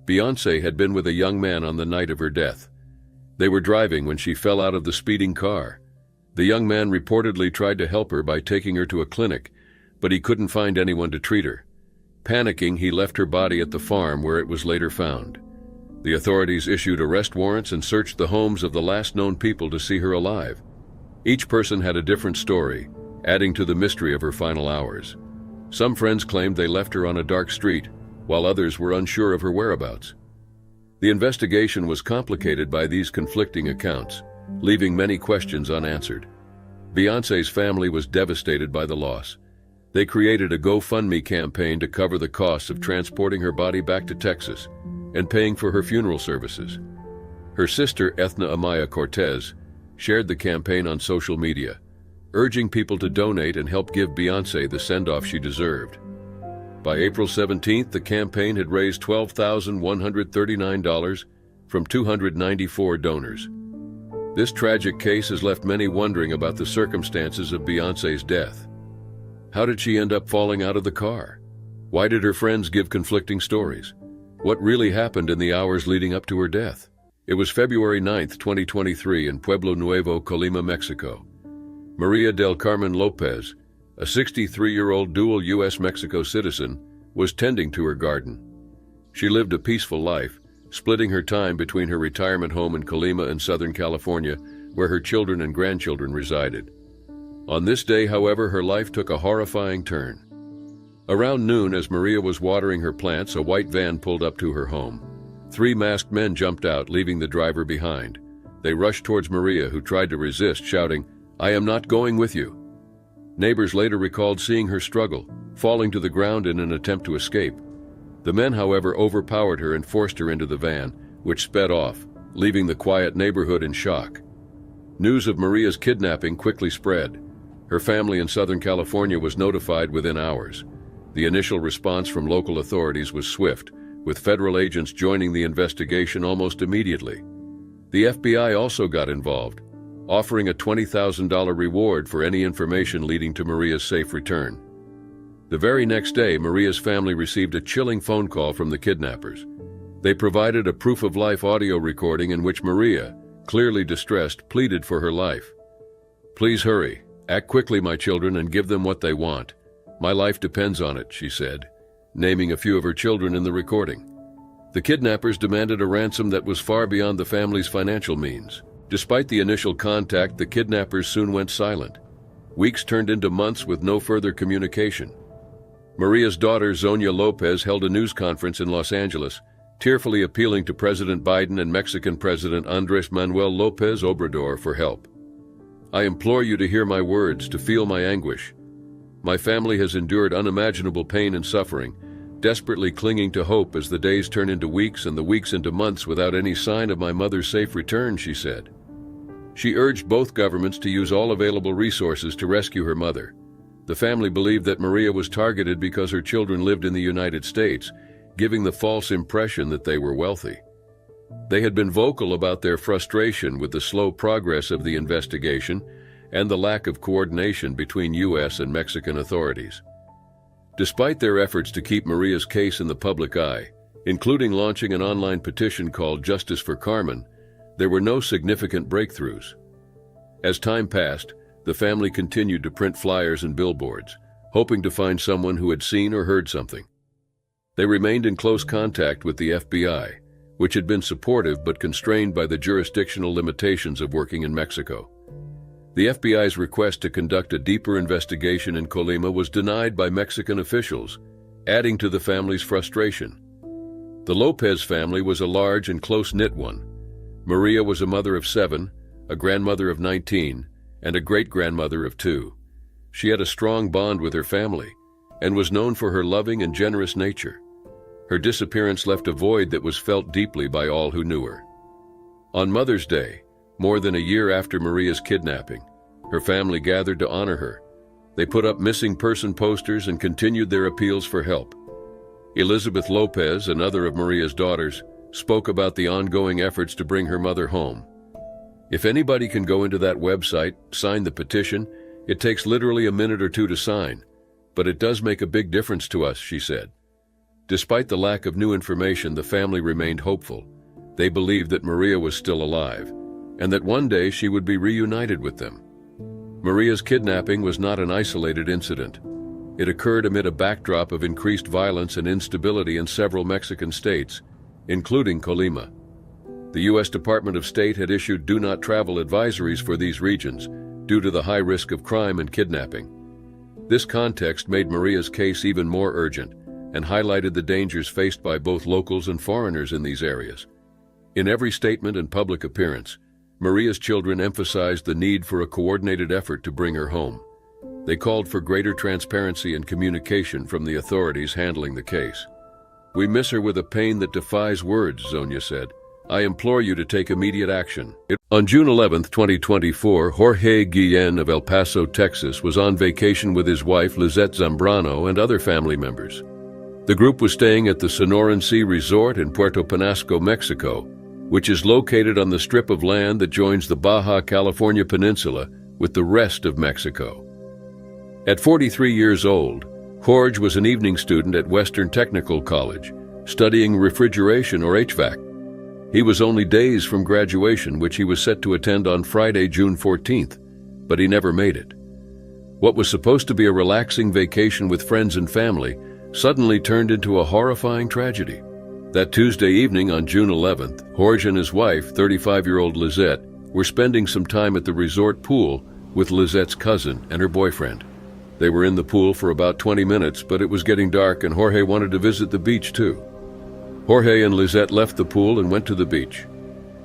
Beyonce had been with a young man on the night of her death. They were driving when she fell out of the speeding car. The young man reportedly tried to help her by taking her to a clinic, but he couldn't find anyone to treat her. Panicking, he left her body at the farm where it was later found. The authorities issued arrest warrants and searched the homes of the last known people to see her alive. Each person had a different story, adding to the mystery of her final hours. Some friends claimed they left her on a dark street, while others were unsure of her whereabouts. The investigation was complicated by these conflicting accounts, leaving many questions unanswered. Beyonce's family was devastated by the loss. They created a GoFundMe campaign to cover the costs of transporting her body back to Texas and paying for her funeral services. Her sister, Ethna Amaya Cortez, shared the campaign on social media, urging people to donate and help give Beyoncé the send-off she deserved. By April 17th, the campaign had raised $12,139 from 294 donors. This tragic case has left many wondering about the circumstances of Beyoncé's death. How did she end up falling out of the car? Why did her friends give conflicting stories? What really happened in the hours leading up to her death? It was February 9, 2023 in Pueblo Nuevo, Colima, Mexico. Maria del Carmen Lopez, a 63-year-old dual U.S.-Mexico citizen, was tending to her garden. She lived a peaceful life, splitting her time between her retirement home in Colima and Southern California, where her children and grandchildren resided. On this day, however, her life took a horrifying turn. Around noon, as Maria was watering her plants, a white van pulled up to her home. 3 masked men jumped out, leaving the driver behind. They rushed towards Maria, who tried to resist, shouting, "I am not going with you." Neighbors later recalled seeing her struggle, falling to the ground in an attempt to escape. The men, however, overpowered her and forced her into the van, which sped off, leaving the quiet neighborhood in shock. News of Maria's kidnapping quickly spread. Her family in Southern California was notified within hours. The initial response from local authorities was swift, with federal agents joining the investigation almost immediately. The FBI also got involved, offering a $20,000 reward for any information leading to Maria's safe return. The very next day, Maria's family received a chilling phone call from the kidnappers. They provided a proof-of-life audio recording in which Maria, clearly distressed, pleaded for her life. "Please hurry. Act quickly, my children, and give them what they want. My life depends on it," she said, naming a few of her children in the recording. The kidnappers demanded a ransom that was far beyond the family's financial means. Despite the initial contact, the kidnappers soon went silent. Weeks turned into months with no further communication. Maria's daughter, Zonia Lopez, held a news conference in Los Angeles, tearfully appealing to President Biden and Mexican President Andrés Manuel López Obrador for help. "I implore you to hear my words, to feel my anguish. My family has endured unimaginable pain and suffering, desperately clinging to hope as the days turn into weeks and the weeks into months without any sign of my mother's safe return," she said. She urged both governments to use all available resources to rescue her mother. The family believed that Maria was targeted because her children lived in the United States, giving the false impression that they were wealthy. They had been vocal about their frustration with the slow progress of the investigation and the lack of coordination between U.S. and Mexican authorities. Despite their efforts to keep Maria's case in the public eye, including launching an online petition called Justice for Carmen, there were no significant breakthroughs. As time passed, the family continued to print flyers and billboards, hoping to find someone who had seen or heard something. They remained in close contact with the FBI, which had been supportive but constrained by the jurisdictional limitations of working in Mexico. The FBI's request to conduct a deeper investigation in Colima was denied by Mexican officials, adding to the family's frustration. The Lopez family was a large and close-knit one. Maria was a mother of 7, a grandmother of 19, and a great-grandmother of 2. She had a strong bond with her family and was known for her loving and generous nature. Her disappearance left a void that was felt deeply by all who knew her. On Mother's Day, more than a year after Maria's kidnapping, her family gathered to honor her. They put up missing person posters and continued their appeals for help. Elizabeth Lopez, another of Maria's daughters, spoke about the ongoing efforts to bring her mother home. "If anybody can go into that website, sign the petition, it takes literally a minute or 2 to sign, but it does make a big difference to us," she said. Despite the lack of new information, the family remained hopeful. They believed that Maria was still alive, and that one day she would be reunited with them. Maria's kidnapping was not an isolated incident. It occurred amid a backdrop of increased violence and instability in several Mexican states, including Colima. The U.S. Department of State had issued do not travel advisories for these regions due to the high risk of crime and kidnapping. This context made Maria's case even more urgent and highlighted the dangers faced by both locals and foreigners in these areas. In every statement and public appearance, Maria's children emphasized the need for a coordinated effort to bring her home. They called for greater transparency and communication from the authorities handling the case. "We miss her with a pain that defies words," Zonia said. I implore you to take immediate action. On June 11, 2024, Jorge Guillen of El Paso, Texas, was on vacation with his wife Lizette Zambrano and other family members. The group was staying at the Sonoran Sea Resort in Puerto Penasco, Mexico, which is located on the strip of land that joins the Baja California Peninsula with the rest of Mexico. At 43 years old, Jorge was an evening student at Western Technical College, studying refrigeration or HVAC. He was only days from graduation, which he was set to attend on Friday, June 14th, but he never made it. What was supposed to be a relaxing vacation with friends and family suddenly turned into a horrifying tragedy. That Tuesday evening on June 11th, Jorge and his wife, 35-year-old Lizette, were spending some time at the resort pool with Lizette's cousin and her boyfriend. They were in the pool for about 20 minutes, but it was getting dark and Jorge wanted to visit the beach too. Jorge and Lizette left the pool and went to the beach.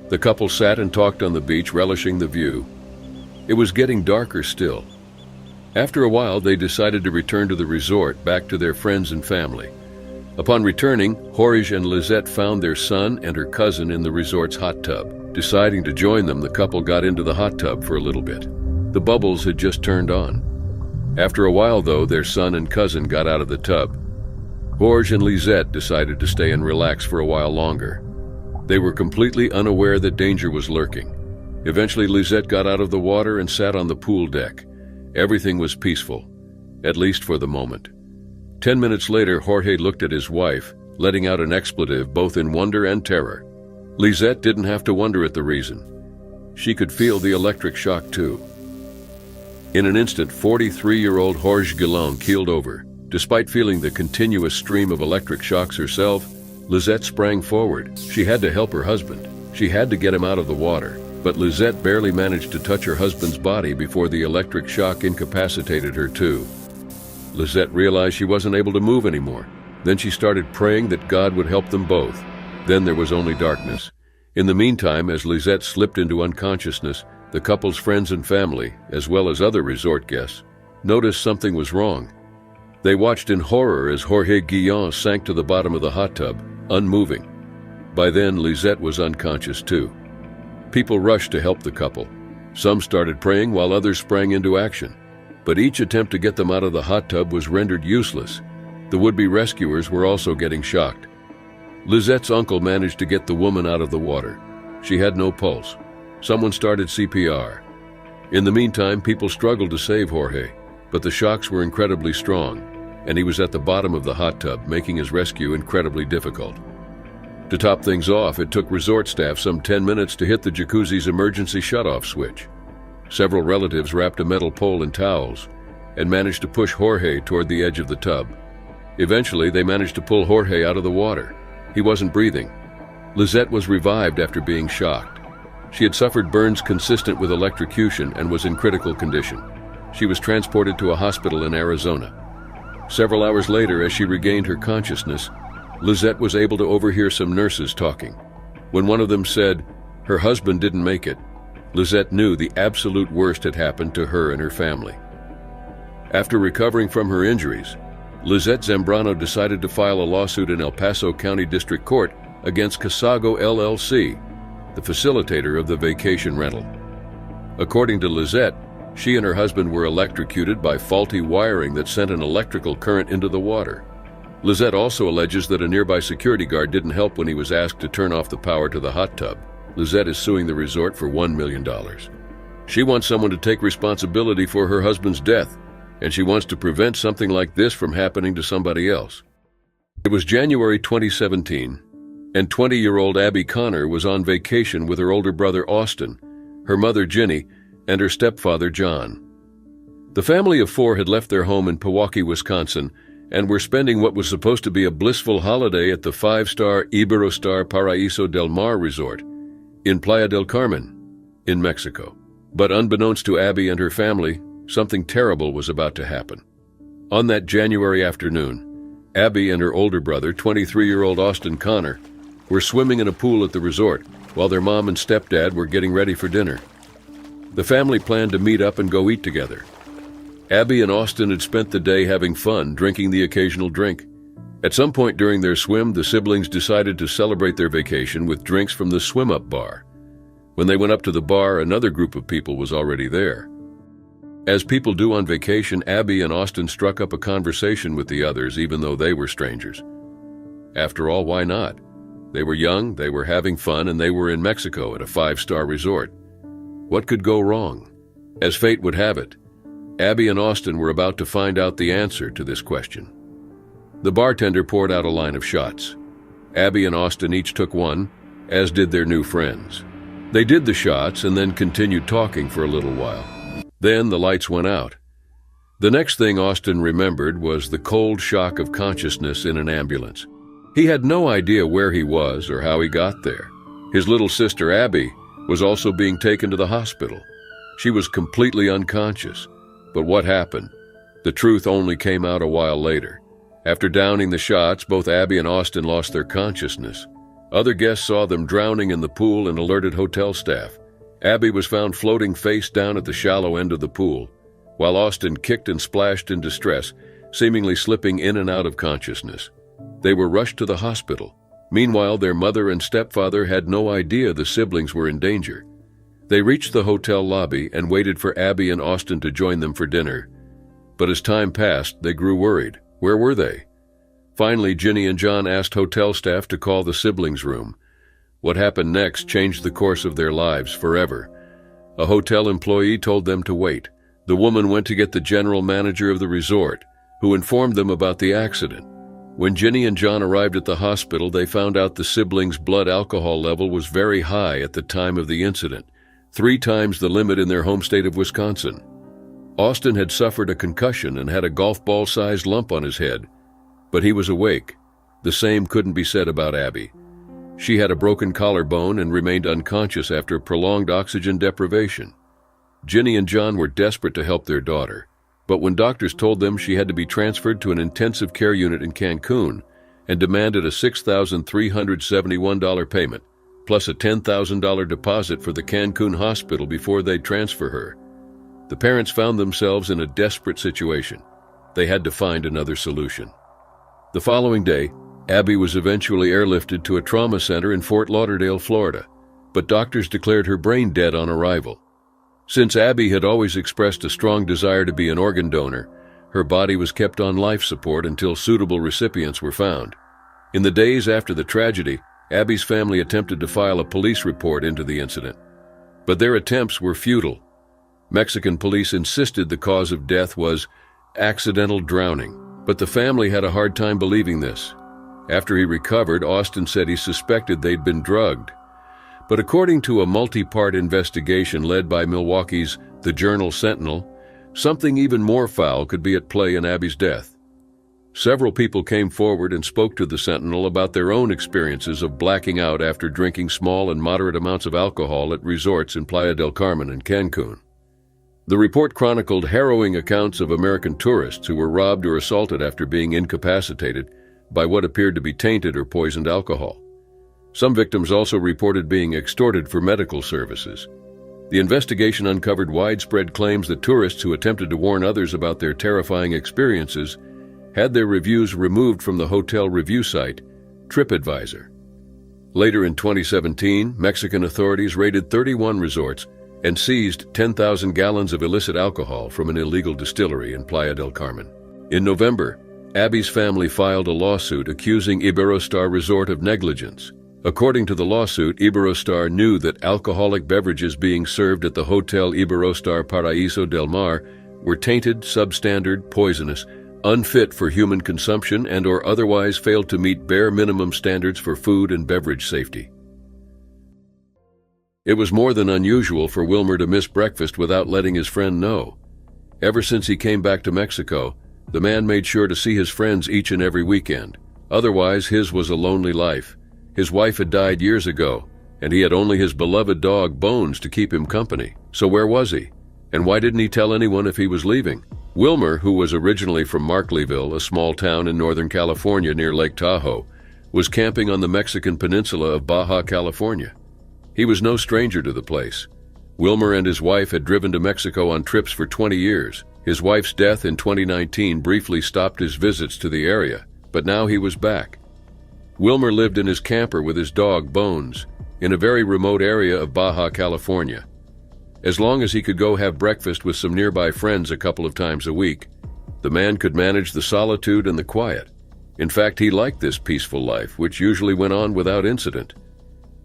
The couple sat and talked on the beach, relishing the view. It was getting darker still. After a while, they decided to return to the resort, back to their friends and family. Upon returning, Jorge and Lizette found their son and her cousin in the resort's hot tub. Deciding to join them, the couple got into the hot tub for a little bit. The bubbles had just turned on. After a while, though, their son and cousin got out of the tub. Jorge and Lizette decided to stay and relax for a while longer. They were completely unaware that danger was lurking. Eventually, Lizette got out of the water and sat on the pool deck. Everything was peaceful, at least for the moment. 10 minutes later, Jorge looked at his wife, letting out an expletive both in wonder and terror. Lizette didn't have to wonder at the reason. She could feel the electric shock too. In an instant, 43-year-old Jorge Guillen keeled over. Despite feeling the continuous stream of electric shocks herself, Lizette sprang forward. She had to help her husband. She had to get him out of the water. But Lizette barely managed to touch her husband's body before the electric shock incapacitated her too. Lizette realized she wasn't able to move anymore. Then she started praying that God would help them both. Then there was only darkness. In the meantime, as Lizette slipped into unconsciousness, the couple's friends and family, as well as other resort guests, noticed something was wrong. They watched in horror as Jorge Guillen sank to the bottom of the hot tub, unmoving. By then, Lizette was unconscious too. People rushed to help the couple. Some started praying while others sprang into action. But each attempt to get them out of the hot tub was rendered useless. The would-be rescuers were also getting shocked. Lizette's uncle managed to get the woman out of the water. She had no pulse. Someone started CPR. In the meantime, people struggled to save Jorge, but the shocks were incredibly strong, and he was at the bottom of the hot tub, making his rescue incredibly difficult. To top things off, it took resort staff some 10 minutes to hit the jacuzzi's emergency shutoff switch. Several relatives wrapped a metal pole in towels and managed to push Jorge toward the edge of the tub. Eventually, they managed to pull Jorge out of the water. He wasn't breathing. Lizette was revived after being shocked. She had suffered burns consistent with electrocution and was in critical condition. She was transported to a hospital in Arizona. Several hours later, as she regained her consciousness, Lizette was able to overhear some nurses talking. When one of them said, "Her husband didn't make it," Lizette knew the absolute worst had happened to her and her family. After recovering from her injuries, Lizette Zambrano decided to file a lawsuit in El Paso County District Court against Casago LLC, the facilitator of the vacation rental. According to Lizette, she and her husband were electrocuted by faulty wiring that sent an electrical current into the water. Lizette also alleges that a nearby security guard didn't help when he was asked to turn off the power to the hot tub. Lizette is suing the resort for $1 million. She wants someone to take responsibility for her husband's death, and she wants to prevent something like this from happening to somebody else. It was January 2017, and 20-year-old Abby Connor was on vacation with her older brother Austin, her mother Ginny, and her stepfather John. The family of four had left their home in Pewaukee, Wisconsin, and were spending what was supposed to be a blissful holiday at the 5-star Iberostar Paraíso del Mar resort in Playa del Carmen, in Mexico. But unbeknownst to Abby and her family, something terrible was about to happen. On that January afternoon, Abby and her older brother, 23-year-old Austin Connor, were swimming in a pool at the resort while their mom and stepdad were getting ready for dinner. The family planned to meet up and go eat together. Abby and Austin had spent the day having fun, drinking the occasional drink. At some point during their swim, the siblings decided to celebrate their vacation with drinks from the swim-up bar. When they went up to the bar, another group of people was already there. As people do on vacation, Abby and Austin struck up a conversation with the others, even though they were strangers. After all, why not? They were young, they were having fun, and they were in Mexico at a 5-star resort. What could go wrong? As fate would have it, Abby and Austin were about to find out the answer to this question. The bartender poured out a line of shots. Abby and Austin each took one, as did their new friends. They did the shots and then continued talking for a little while. Then the lights went out. The next thing Austin remembered was the cold shock of consciousness in an ambulance. He had no idea where he was or how he got there. His little sister Abby was also being taken to the hospital. She was completely unconscious. But what happened? The truth only came out a while later. After downing the shots, both Abby and Austin lost their consciousness. Other guests saw them drowning in the pool and alerted hotel staff. Abby was found floating face down at the shallow end of the pool, while Austin kicked and splashed in distress, seemingly slipping in and out of consciousness. They were rushed to the hospital. Meanwhile, their mother and stepfather had no idea the siblings were in danger. They reached the hotel lobby and waited for Abby and Austin to join them for dinner. But as time passed, they grew worried. Where were they? Finally, Ginny and John asked hotel staff to call the siblings' room. What happened next changed the course of their lives forever. A hotel employee told them to wait. The woman went to get the general manager of the resort, who informed them about the accident. When Ginny and John arrived at the hospital, they found out the siblings' blood alcohol level was very high at the time of the incident, 3 times the limit in their home state of Wisconsin. Austin had suffered a concussion and had a golf ball-sized lump on his head, but he was awake. The same couldn't be said about Abby. She had a broken collarbone and remained unconscious after prolonged oxygen deprivation. Ginny and John were desperate to help their daughter, but when doctors told them she had to be transferred to an intensive care unit in Cancun and demanded a $6,371 payment, plus a $10,000 deposit for the Cancun hospital before they'd transfer her, the parents found themselves in a desperate situation. They had to find another solution. The following day, Abby was eventually airlifted to a trauma center in Fort Lauderdale, Florida, but doctors declared her brain dead on arrival. Since Abby had always expressed a strong desire to be an organ donor, her body was kept on life support until suitable recipients were found. In the days after the tragedy, Abby's family attempted to file a police report into the incident, but their attempts were futile. Mexican police insisted the cause of death was accidental drowning, but the family had a hard time believing this. After he recovered, Austin said he suspected they'd been drugged. But according to a multi-part investigation led by Milwaukee's The Journal-Sentinel, something even more foul could be at play in Abby's death. Several people came forward and spoke to the Sentinel about their own experiences of blacking out after drinking small and moderate amounts of alcohol at resorts in Playa del Carmen and Cancun. The report chronicled harrowing accounts of American tourists who were robbed or assaulted after being incapacitated by what appeared to be tainted or poisoned alcohol. Some victims also reported being extorted for medical services. The investigation uncovered widespread claims that tourists who attempted to warn others about their terrifying experiences had their reviews removed from the hotel review site, TripAdvisor. Later in 2017, Mexican authorities raided 31 resorts and seized 10,000 gallons of illicit alcohol from an illegal distillery in Playa del Carmen. In November, Abby's family filed a lawsuit accusing Iberostar Resort of negligence. According to the lawsuit, Iberostar knew that alcoholic beverages being served at the Hotel Iberostar Paraíso del Mar were tainted, substandard, poisonous, unfit for human consumption, and or otherwise failed to meet bare minimum standards for food and beverage safety. It was more than unusual for Wilmer to miss breakfast without letting his friend know. Ever since he came back to Mexico, the man made sure to see his friends each and every weekend. Otherwise, his was a lonely life. His wife had died years ago, and he had only his beloved dog, Bones, to keep him company. So where was he? And why didn't he tell anyone if he was leaving? Wilmer, who was originally from Markleyville, a small town in Northern California near Lake Tahoe, was camping on the Mexican peninsula of Baja California. He was no stranger to the place. Wilmer and his wife had driven to Mexico on trips for 20 years. His wife's death in 2019 briefly stopped his visits to the area, but now he was back. Wilmer lived in his camper with his dog, Bones, in a very remote area of Baja California. As long as he could go have breakfast with some nearby friends a couple of times a week, the man could manage the solitude and the quiet. In fact, he liked this peaceful life, which usually went on without incident.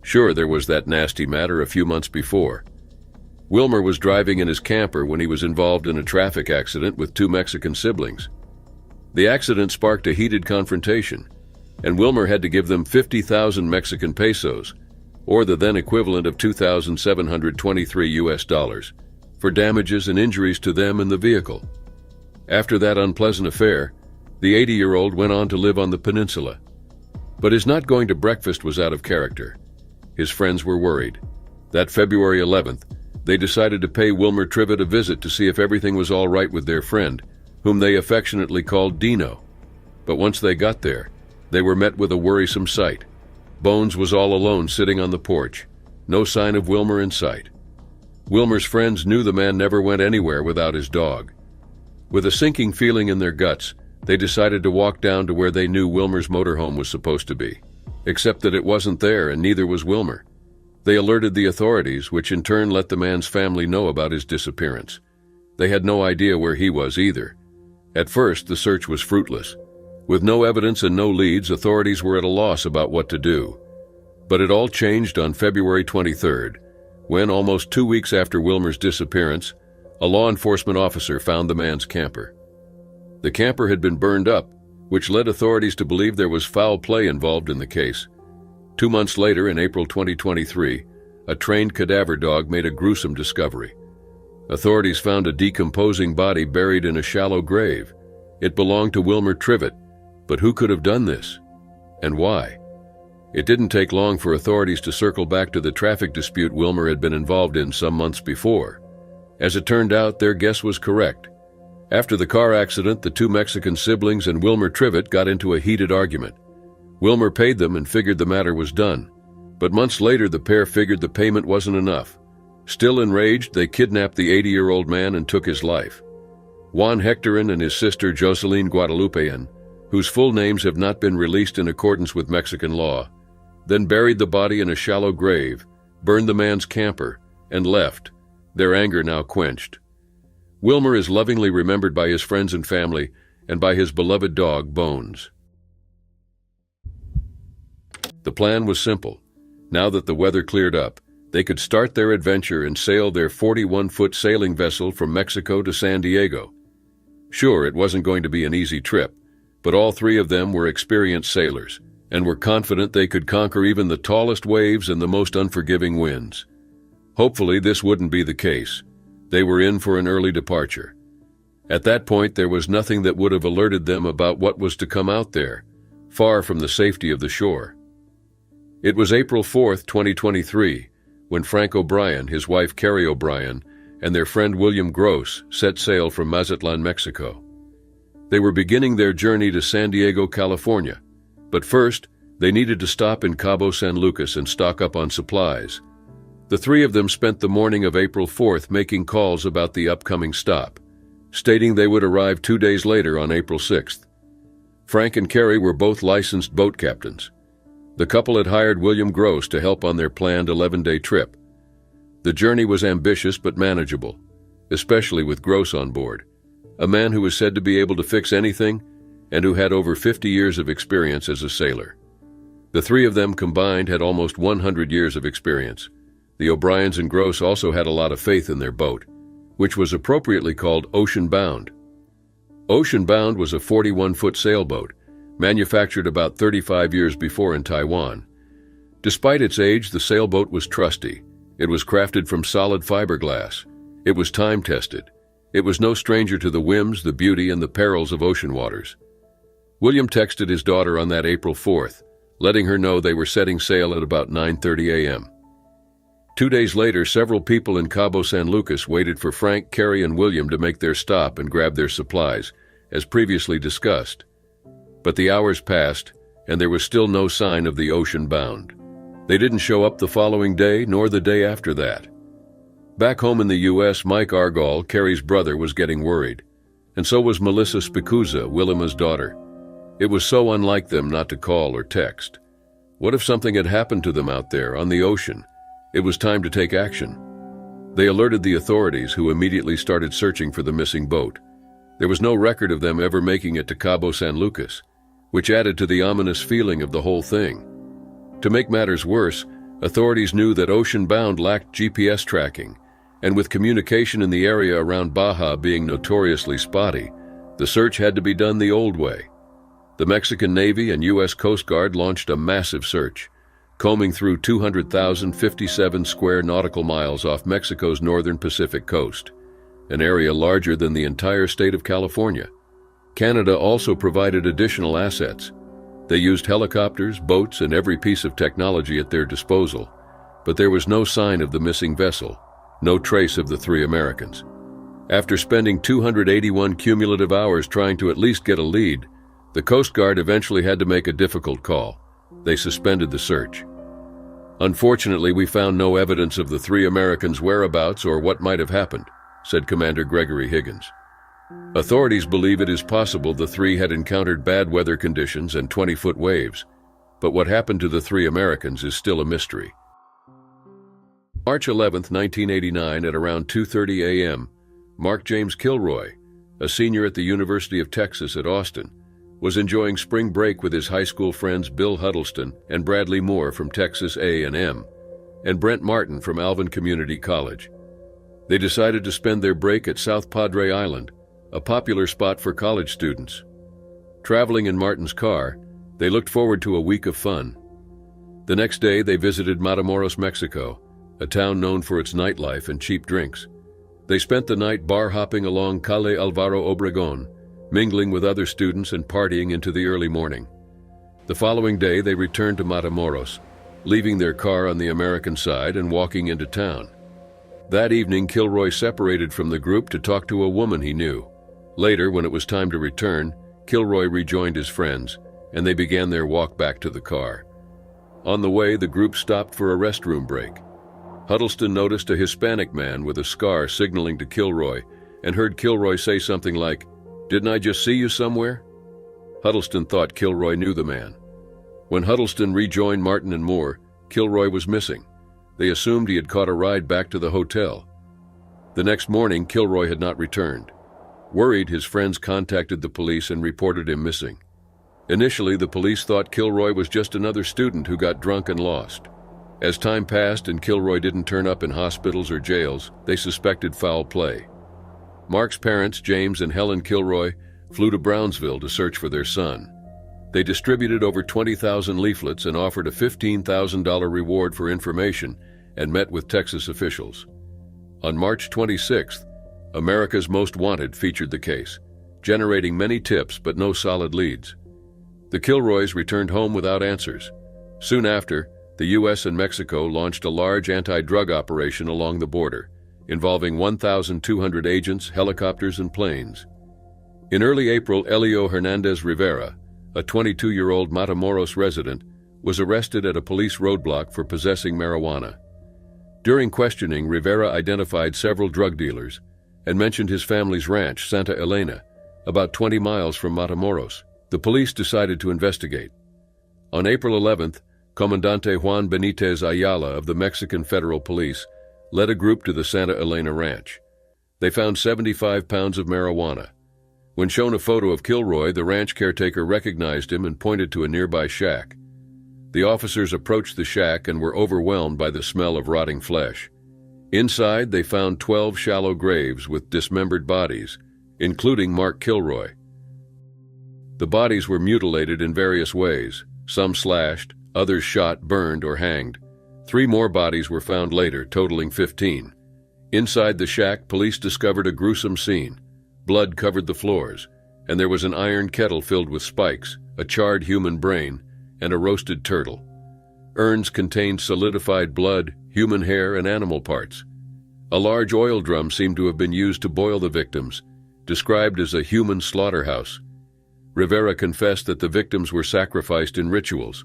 Sure, there was that nasty matter a few months before. Wilmer was driving in his camper when he was involved in a traffic accident with two Mexican siblings. The accident sparked a heated confrontation, and Wilmer had to give them 50,000 Mexican pesos, or the then equivalent of $2,723 for damages and injuries to them and the vehicle. After that unpleasant affair, the 80-year-old went on to live on the peninsula. But his not going to breakfast was out of character. His friends were worried. That February 11th, they decided to pay Wilmer Trivett a visit to see if everything was all right with their friend, whom they affectionately called Dino. But once they got there, they were met with a worrisome sight. Bones was all alone sitting on the porch, no sign of Wilmer in sight. Wilmer's friends knew the man never went anywhere without his dog. With a sinking feeling in their guts, they decided to walk down to where they knew Wilmer's motorhome was supposed to be, except that it wasn't there and neither was Wilmer. They alerted the authorities, which in turn let the man's family know about his disappearance. They had no idea where he was either. At first, the search was fruitless. With no evidence and no leads, authorities were at a loss about what to do. But it all changed on February 23rd, when, almost 2 weeks after Wilmer's disappearance, a law enforcement officer found the man's camper. The camper had been burned up, which led authorities to believe there was foul play involved in the case. 2 months later, in April 2023, a trained cadaver dog made a gruesome discovery. Authorities found a decomposing body buried in a shallow grave. It belonged to Wilmer Trivett, but who could have done this? And why? It didn't take long for authorities to circle back to the traffic dispute Wilmer had been involved in some months before. As it turned out, their guess was correct. After the car accident, the two Mexican siblings and Wilmer Trivett got into a heated argument. Wilmer paid them and figured the matter was done. But months later, the pair figured the payment wasn't enough. Still enraged, they kidnapped the 80-year-old man and took his life. Juan Hectorin and his sister Jocelyn Guadalupean, whose full names have not been released in accordance with Mexican law, then buried the body in a shallow grave, burned the man's camper, and left, their anger now quenched. Wilmer is lovingly remembered by his friends and family and by his beloved dog, Bones. The plan was simple. Now that the weather cleared up, they could start their adventure and sail their 41-foot sailing vessel from Mexico to San Diego. Sure, it wasn't going to be an easy trip, but all three of them were experienced sailors and were confident they could conquer even the tallest waves and the most unforgiving winds. Hopefully, this wouldn't be the case. They were in for an early departure. At that point, there was nothing that would have alerted them about what was to come out there, far from the safety of the shore. It was April 4th, 2023, when Frank O'Brien, his wife Carrie O'Brien, and their friend William Gross set sail from Mazatlan, Mexico. They were beginning their journey to San Diego, California, but first, they needed to stop in Cabo San Lucas and stock up on supplies. The three of them spent the morning of April 4th making calls about the upcoming stop, stating they would arrive 2 days later on April 6th. Frank and Carrie were both licensed boat captains. The couple had hired William Gross to help on their planned 11-day trip. The journey was ambitious but manageable, especially with Gross on board, a man who was said to be able to fix anything and who had over 50 years of experience as a sailor. The three of them combined had almost 100 years of experience. The O'Briens and Gross also had a lot of faith in their boat, which was appropriately called Ocean Bound. Ocean Bound was a 41-foot sailboat, manufactured about 35 years before in Taiwan. Despite its age, the sailboat was trusty. It was crafted from solid fiberglass. It was time-tested. It was no stranger to the whims, the beauty, and the perils of ocean waters. William texted his daughter on that April 4th, letting her know they were setting sail at about 9:30 a.m. 2 days later, several people in Cabo San Lucas waited for Frank, Carrie, and William to make their stop and grab their supplies, as previously discussed. But the hours passed, and there was still no sign of the Ocean Bound. They didn't show up the following day, nor the day after that. Back home in the U.S., Mike Argall, Carrie's brother, was getting worried, and so was Melissa Spicuzza, Willima's daughter. It was so unlike them not to call or text. What if something had happened to them out there on the ocean? It was time to take action. They alerted the authorities, who immediately started searching for the missing boat. There was no record of them ever making it to Cabo San Lucas, which added to the ominous feeling of the whole thing. To make matters worse, authorities knew that ocean-bound lacked GPS tracking, and with communication in the area around Baja being notoriously spotty, the search had to be done the old way. The Mexican Navy and U.S. Coast Guard launched a massive search, combing through 200,057 square nautical miles off Mexico's northern Pacific coast, an area larger than the entire state of California. Canada also provided additional assets. They used helicopters, boats, and every piece of technology at their disposal, but there was no sign of the missing vessel, no trace of the 3 Americans. After spending 281 cumulative hours trying to at least get a lead, the Coast Guard eventually had to make a difficult call. They suspended the search. "Unfortunately, we found no evidence of the 3 Americans' whereabouts or what might have happened," said Commander Gregory Higgins. Authorities believe it is possible the 3 had encountered bad weather conditions and 20-foot waves, but what happened to the 3 Americans is still a mystery. March 11, 1989, at around 2:30 a.m., Mark James Kilroy, a senior at the University of Texas at Austin, was enjoying spring break with his high school friends Bill Huddleston and Bradley Moore from Texas A&M, and Brent Martin from Alvin Community College. They decided to spend their break at South Padre Island, a popular spot for college students. Traveling in Martin's car, they looked forward to a week of fun. The next day, they visited Matamoros, Mexico, a town known for its nightlife and cheap drinks. They spent the night bar hopping along Calle Alvaro Obregón, mingling with other students and partying into the early morning. The following day, they returned to Matamoros, leaving their car on the American side and walking into town. That evening, Kilroy separated from the group to talk to a woman he knew. Later, when it was time to return, Kilroy rejoined his friends, and they began their walk back to the car. On the way, the group stopped for a restroom break. Huddleston noticed a Hispanic man with a scar signaling to Kilroy and heard Kilroy say something like, "Didn't I just see you somewhere?" Huddleston thought Kilroy knew the man. When Huddleston rejoined Martin and Moore, Kilroy was missing. They assumed he had caught a ride back to the hotel. The next morning, Kilroy had not returned. Worried, his friends contacted the police and reported him missing. Initially, the police thought Kilroy was just another student who got drunk and lost. As time passed and Kilroy didn't turn up in hospitals or jails, they suspected foul play. Mark's parents, James and Helen Kilroy, flew to Brownsville to search for their son. They distributed over 20,000 leaflets and offered a $15,000 reward for information and met with Texas officials. On March 26th, America's Most Wanted featured the case, generating many tips but no solid leads. The Kilroys returned home without answers. Soon after, the U.S. and Mexico launched a large anti-drug operation along the border, involving 1,200 agents, helicopters, and planes. In early April, Elio Hernandez Rivera, a 22-year-old Matamoros resident, was arrested at a police roadblock for possessing marijuana. During questioning, Rivera identified several drug dealers and mentioned his family's ranch, Santa Elena, about 20 miles from Matamoros. The police decided to investigate. On April 11th, Comandante Juan Benitez Ayala of the Mexican Federal Police led a group to the Santa Elena ranch. They found 75 pounds of marijuana. When shown a photo of Kilroy, the ranch caretaker recognized him and pointed to a nearby shack. The officers approached the shack and were overwhelmed by the smell of rotting flesh. Inside, they found 12 shallow graves with dismembered bodies, including Mark Kilroy. The bodies were mutilated in various ways, some slashed, others shot, burned, or hanged. 3 more bodies were found later, totaling 15. Inside the shack, police discovered a gruesome scene. Blood covered the floors, and there was an iron kettle filled with spikes, a charred human brain, and a roasted turtle. Urns contained solidified blood, human hair, and animal parts. A large oil drum seemed to have been used to boil the victims, described as a human slaughterhouse. Rivera confessed that the victims were sacrificed in rituals.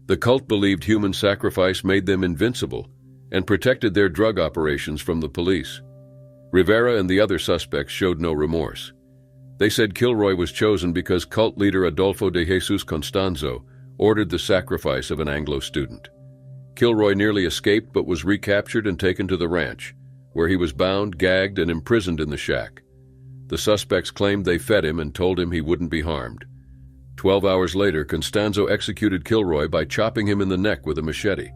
The cult believed human sacrifice made them invincible and protected their drug operations from the police. Rivera and the other suspects showed no remorse. They said Kilroy was chosen because cult leader Adolfo de Jesus Constanzo ordered the sacrifice of an Anglo student. Kilroy nearly escaped but was recaptured and taken to the ranch, where he was bound, gagged, and imprisoned in the shack. The suspects claimed they fed him and told him he wouldn't be harmed. 12 hours later, Constanzo executed Kilroy by chopping him in the neck with a machete.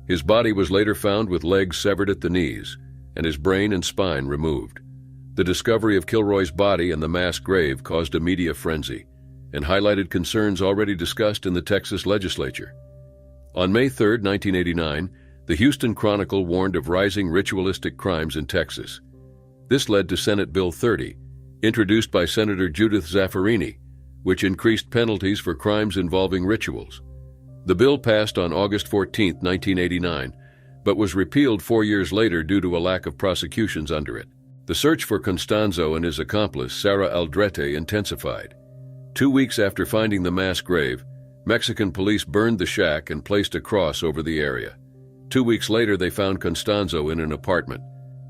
His body was later found with legs severed at the knees, and his brain and spine removed. The discovery of Kilroy's body and the mass grave caused a media frenzy and highlighted concerns already discussed in the Texas legislature. On May 3, 1989, the Houston Chronicle warned of rising ritualistic crimes in Texas. This led to Senate Bill 30, introduced by Senator Judith Zaffirini, which increased penalties for crimes involving rituals. The bill passed on August 14, 1989, but was repealed 4 years later due to a lack of prosecutions under it. The search for Constanzo and his accomplice, Sara Aldrete, intensified. 2 weeks after finding the mass grave, Mexican police burned the shack and placed a cross over the area. 2 weeks later, they found Constanzo in an apartment.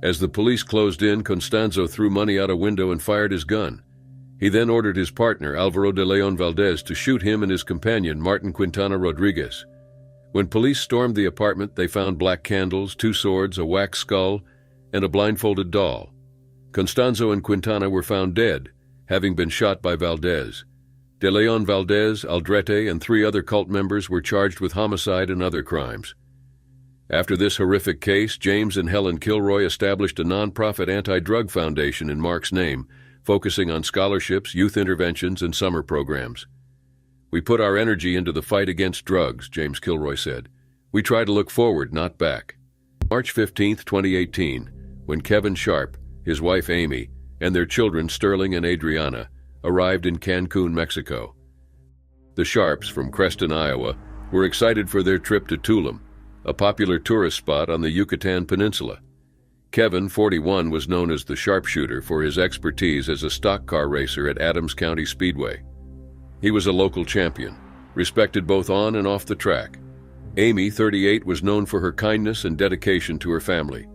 As the police closed in, Constanzo threw money out a window and fired his gun. He then ordered his partner, Alvaro de Leon Valdez, to shoot him and his companion, Martin Quintana Rodriguez. When police stormed the apartment, they found black candles, 2 swords, a wax skull, and a blindfolded doll. Constanzo and Quintana were found dead, having been shot by Valdez. De Leon Valdez, Aldrete, and 3 other cult members were charged with homicide and other crimes. After this horrific case, James and Helen Kilroy established a nonprofit anti-drug foundation in Mark's name, focusing on scholarships, youth interventions, and summer programs. "We put our energy into the fight against drugs," James Kilroy said. "We try to look forward, not back." March 15, 2018, when Kevin Sharp, his wife Amy, and their children Sterling and Adriana arrived in Cancun, Mexico. The Sharps, from Creston, Iowa, were excited for their trip to Tulum, a popular tourist spot on the Yucatan Peninsula. Kevin, 41, was known as the Sharpshooter for his expertise as a stock car racer at Adams County Speedway. He was a local champion, respected both on and off the track. Amy, 38, was known for her kindness and dedication to her family.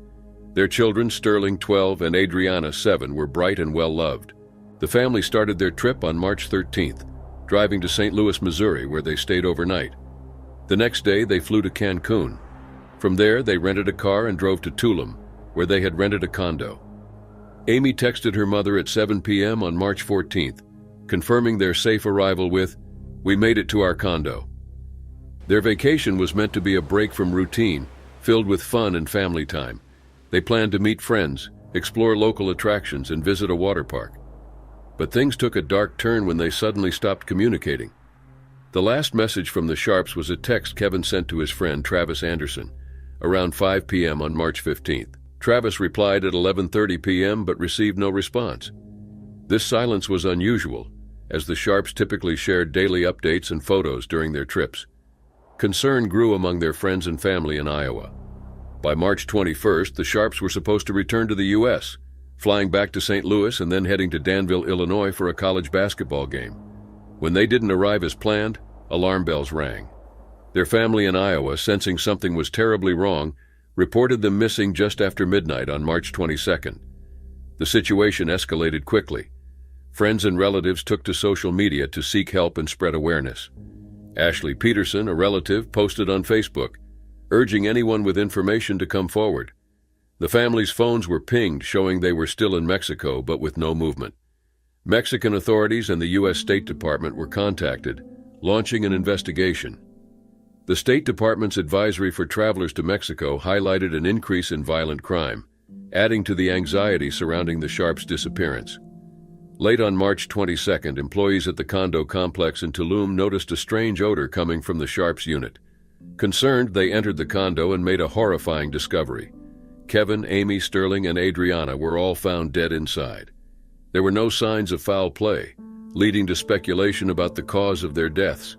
Their children, Sterling, 12, and Adriana, 7, were bright and well-loved. The family started their trip on March 13th, driving to St. Louis, Missouri, where they stayed overnight. The next day, they flew to Cancun. From there, they rented a car and drove to Tulum, where they had rented a condo. Amy texted her mother at 7 p.m. on March 14th, confirming their safe arrival with, "We made it to our condo." Their vacation was meant to be a break from routine, filled with fun and family time. They planned to meet friends, explore local attractions, and visit a water park. But things took a dark turn when they suddenly stopped communicating. The last message from the Sharps was a text Kevin sent to his friend Travis Anderson around 5 p.m. on March 15th. Travis replied at 11:30 p.m. but received no response. This silence was unusual, as the Sharps typically shared daily updates and photos during their trips. Concern grew among their friends and family in Iowa. By March 21st, the Sharps were supposed to return to the U.S., flying back to St. Louis and then heading to Danville, Illinois for a college basketball game. When they didn't arrive as planned, alarm bells rang. Their family in Iowa, sensing something was terribly wrong, reported them missing just after midnight on March 22nd. The situation escalated quickly. Friends and relatives took to social media to seek help and spread awareness. Ashley Peterson, a relative, posted on Facebook, urging anyone with information to come forward. The family's phones were pinged, showing they were still in Mexico, but with no movement. Mexican authorities and the U.S. State Department were contacted, launching an investigation. The State Department's advisory for travelers to Mexico highlighted an increase in violent crime, adding to the anxiety surrounding the Sharps' disappearance. Late on March 22nd, employees at the condo complex in Tulum noticed a strange odor coming from the Sharps' unit. Concerned, they entered the condo and made a horrifying discovery. Kevin, Amy, Sterling, and Adriana were all found dead inside. There were no signs of foul play, leading to speculation about the cause of their deaths.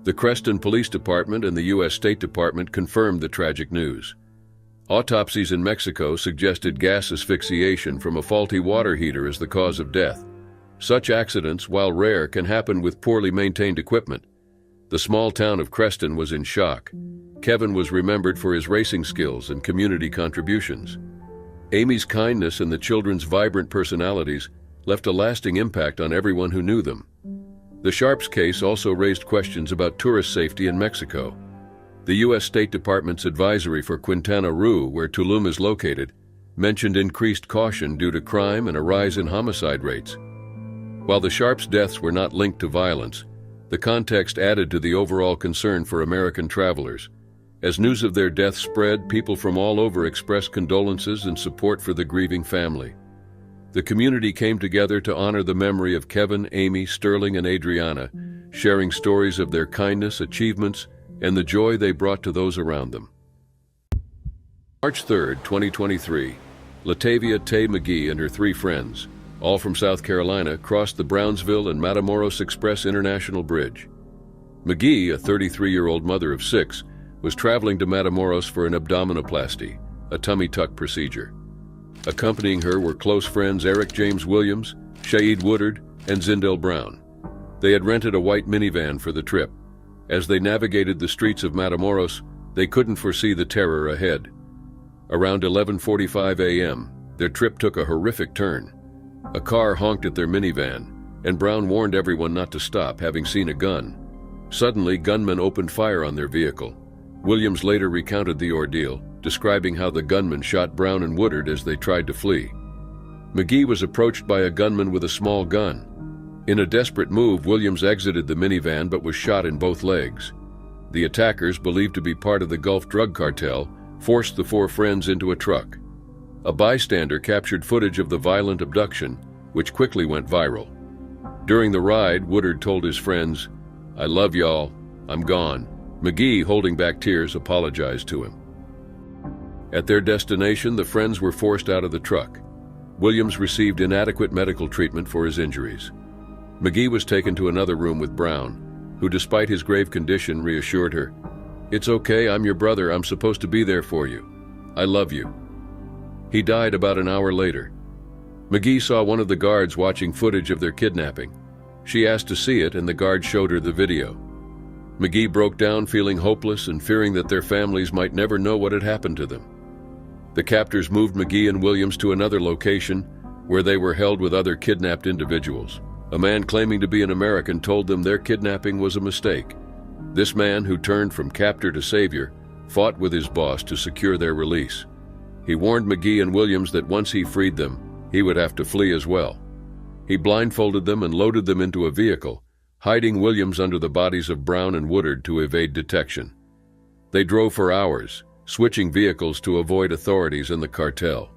The Creston Police Department and the U.S. State Department confirmed the tragic news. Autopsies in Mexico suggested gas asphyxiation from a faulty water heater as the cause of death. Such accidents, while rare, can happen with poorly maintained equipment. The small town of Creston was in shock. Kevin was remembered for his racing skills and community contributions. Amy's kindness and the children's vibrant personalities left a lasting impact on everyone who knew them. The Sharps case also raised questions about tourist safety in Mexico. The U.S. State Department's advisory for Quintana Roo, where Tulum is located, mentioned increased caution due to crime and a rise in homicide rates. While the Sharps' deaths were not linked to violence, the context added to the overall concern for American travelers. As news of their deaths spread, people from all over expressed condolences and support for the grieving family. The community came together to honor the memory of Kevin, Amy, Sterling, and Adriana, sharing stories of their kindness, achievements, and the joy they brought to those around them. March 3, 2023, Latavia Tay McGee and her 3 friends, all from South Carolina, crossed the Brownsville and Matamoros Express International Bridge. McGee, a 33-year-old mother of 6, was traveling to Matamoros for an abdominoplasty, a tummy tuck procedure. Accompanying her were close friends Eric James Williams, Shaeed Woodard, and Zindel Brown. They had rented a white minivan for the trip. As they navigated the streets of Matamoros, they couldn't foresee the terror ahead. Around 11:45 a.m., their trip took a horrific turn. A car honked at their minivan, and Brown warned everyone not to stop, having seen a gun. Suddenly, gunmen opened fire on their vehicle. Williams later recounted the ordeal, describing how the gunman shot Brown and Woodard as they tried to flee. McGee was approached by a gunman with a small gun. In a desperate move, Williams exited the minivan but was shot in both legs. The attackers, believed to be part of the Gulf drug cartel, forced the 4 friends into a truck. A bystander captured footage of the violent abduction, which quickly went viral. During the ride, Woodard told his friends, "I love y'all, I'm gone." McGee, holding back tears, apologized to him. At their destination, the friends were forced out of the truck. Williams received inadequate medical treatment for his injuries. McGee was taken to another room with Brown, who, despite his grave condition, reassured her, "It's okay, I'm your brother, I'm supposed to be there for you. I love you." He died about an hour later. McGee saw one of the guards watching footage of their kidnapping. She asked to see it, and the guard showed her the video. McGee broke down, feeling hopeless and fearing that their families might never know what had happened to them. The captors moved McGee and Williams to another location, where they were held with other kidnapped individuals. A man claiming to be an American told them their kidnapping was a mistake. This man, who turned from captor to savior, fought with his boss to secure their release. He warned McGee and Williams that once he freed them, he would have to flee as well. He blindfolded them and loaded them into a vehicle, hiding Williams under the bodies of Brown and Woodard to evade detection. They drove for hours, switching vehicles to avoid authorities and the cartel.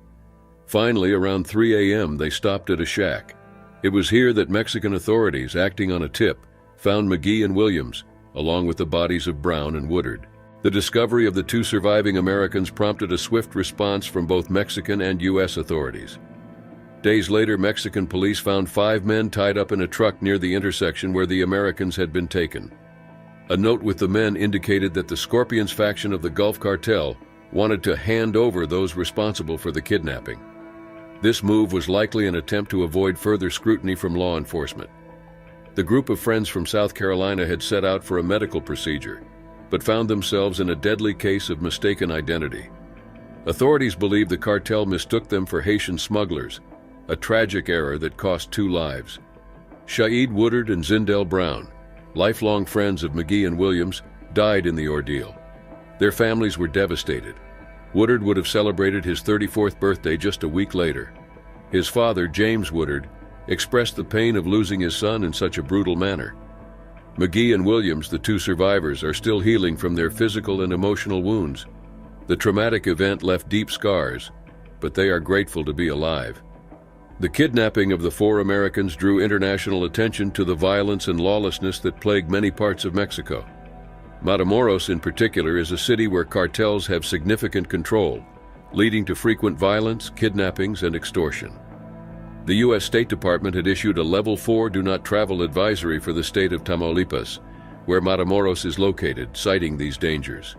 Finally, around 3 a.m., they stopped at a shack. It was here that Mexican authorities, acting on a tip, found McGee and Williams, along with the bodies of Brown and Woodard. The discovery of the 2 surviving Americans prompted a swift response from both Mexican and U.S. authorities. Days later, Mexican police found 5 men tied up in a truck near the intersection where the Americans had been taken. A note with the men indicated that the Scorpions faction of the Gulf Cartel wanted to hand over those responsible for the kidnapping. This move was likely an attempt to avoid further scrutiny from law enforcement. The group of friends from South Carolina had set out for a medical procedure, but found themselves in a deadly case of mistaken identity. Authorities believe the cartel mistook them for Haitian smugglers, a tragic error that cost 2 lives. Shaeed Woodard and Zindel Brown, lifelong friends of McGee and Williams, died in the ordeal. Their families were devastated. Woodard would have celebrated his 34th birthday just a week later. His father, James Woodard, expressed the pain of losing his son in such a brutal manner. McGee and Williams, the 2 survivors, are still healing from their physical and emotional wounds. The traumatic event left deep scars, but they are grateful to be alive. The kidnapping of the 4 Americans drew international attention to the violence and lawlessness that plague many parts of Mexico. Matamoros, in particular, is a city where cartels have significant control, leading to frequent violence, kidnappings, and extortion. The U.S. State Department had issued a Level 4 Do Not Travel advisory for the state of Tamaulipas, where Matamoros is located, citing these dangers.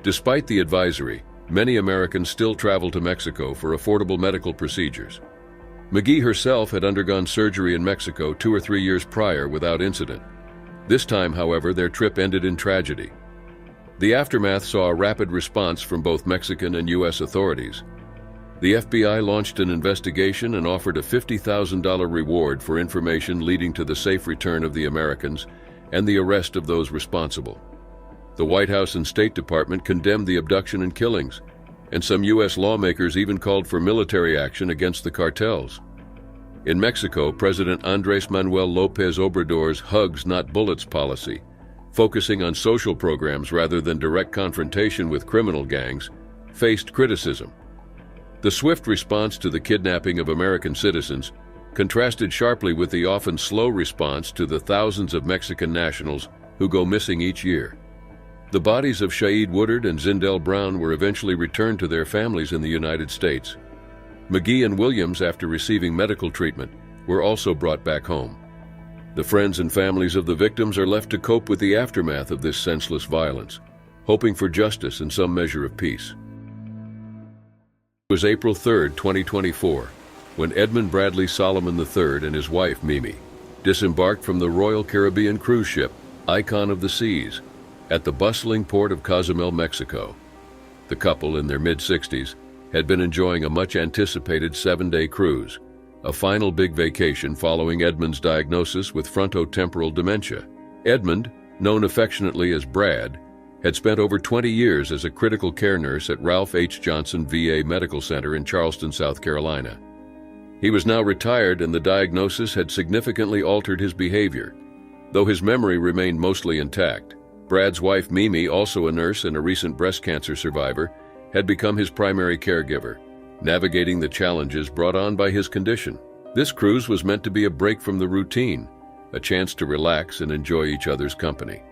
Despite the advisory, many Americans still travel to Mexico for affordable medical procedures. McGee herself had undergone surgery in Mexico 2 or 3 years prior without incident. This time, however, their trip ended in tragedy. The aftermath saw a rapid response from both Mexican and U.S. authorities. The FBI launched an investigation and offered a $50,000 reward for information leading to the safe return of the Americans and the arrest of those responsible. The White House and State Department condemned the abduction and killings, and some U.S. lawmakers even called for military action against the cartels. In Mexico, President Andrés Manuel López Obrador's Hugs Not Bullets policy, focusing on social programs rather than direct confrontation with criminal gangs, faced criticism. The swift response to the kidnapping of American citizens contrasted sharply with the often slow response to the thousands of Mexican nationals who go missing each year. The bodies of Shaeed Woodard and Zindell Brown were eventually returned to their families in the United States. McGee and Williams, after receiving medical treatment, were also brought back home. The friends and families of the victims are left to cope with the aftermath of this senseless violence, hoping for justice and some measure of peace. It was April 3, 2024, when Edmund Bradley Solomon III and his wife, Mimi, disembarked from the Royal Caribbean cruise ship, Icon of the Seas, at the bustling port of Cozumel, Mexico. The couple, in their mid-60s, had been enjoying a much-anticipated 7-day cruise, a final big vacation following Edmund's diagnosis with frontotemporal dementia. Edmund, known affectionately as Brad, had spent over 20 years as a critical care nurse at Ralph H. Johnson VA Medical Center in Charleston, South Carolina. He was now retired, and the diagnosis had significantly altered his behavior, though his memory remained mostly intact. Brad's wife, Mimi, also a nurse and a recent breast cancer survivor, had become his primary caregiver, navigating the challenges brought on by his condition. This cruise was meant to be a break from the routine, a chance to relax and enjoy each other's company.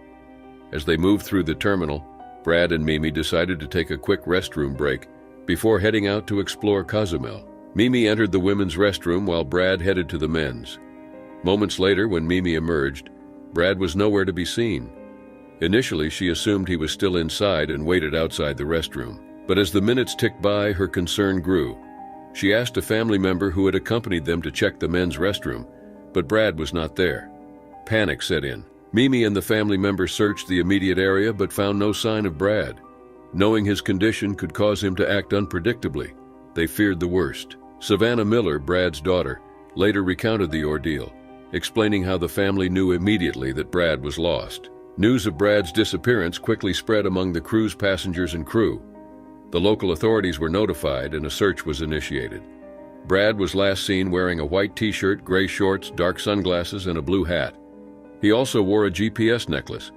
As they moved through the terminal, Brad and Mimi decided to take a quick restroom break before heading out to explore Cozumel. Mimi entered the women's restroom while Brad headed to the men's. Moments later, when Mimi emerged, Brad was nowhere to be seen. Initially, she assumed he was still inside and waited outside the restroom. But as the minutes ticked by, her concern grew. She asked a family member who had accompanied them to check the men's restroom, but Brad was not there. Panic set in. Mimi and the family member searched the immediate area but found no sign of Brad. Knowing his condition could cause him to act unpredictably, they feared the worst. Savannah Miller, Brad's daughter, later recounted the ordeal, explaining how the family knew immediately that Brad was lost. News of Brad's disappearance quickly spread among the cruise passengers and crew. The local authorities were notified and a search was initiated. Brad was last seen wearing a white t-shirt, gray shorts, dark sunglasses, and a blue hat. He also wore a GPS necklace,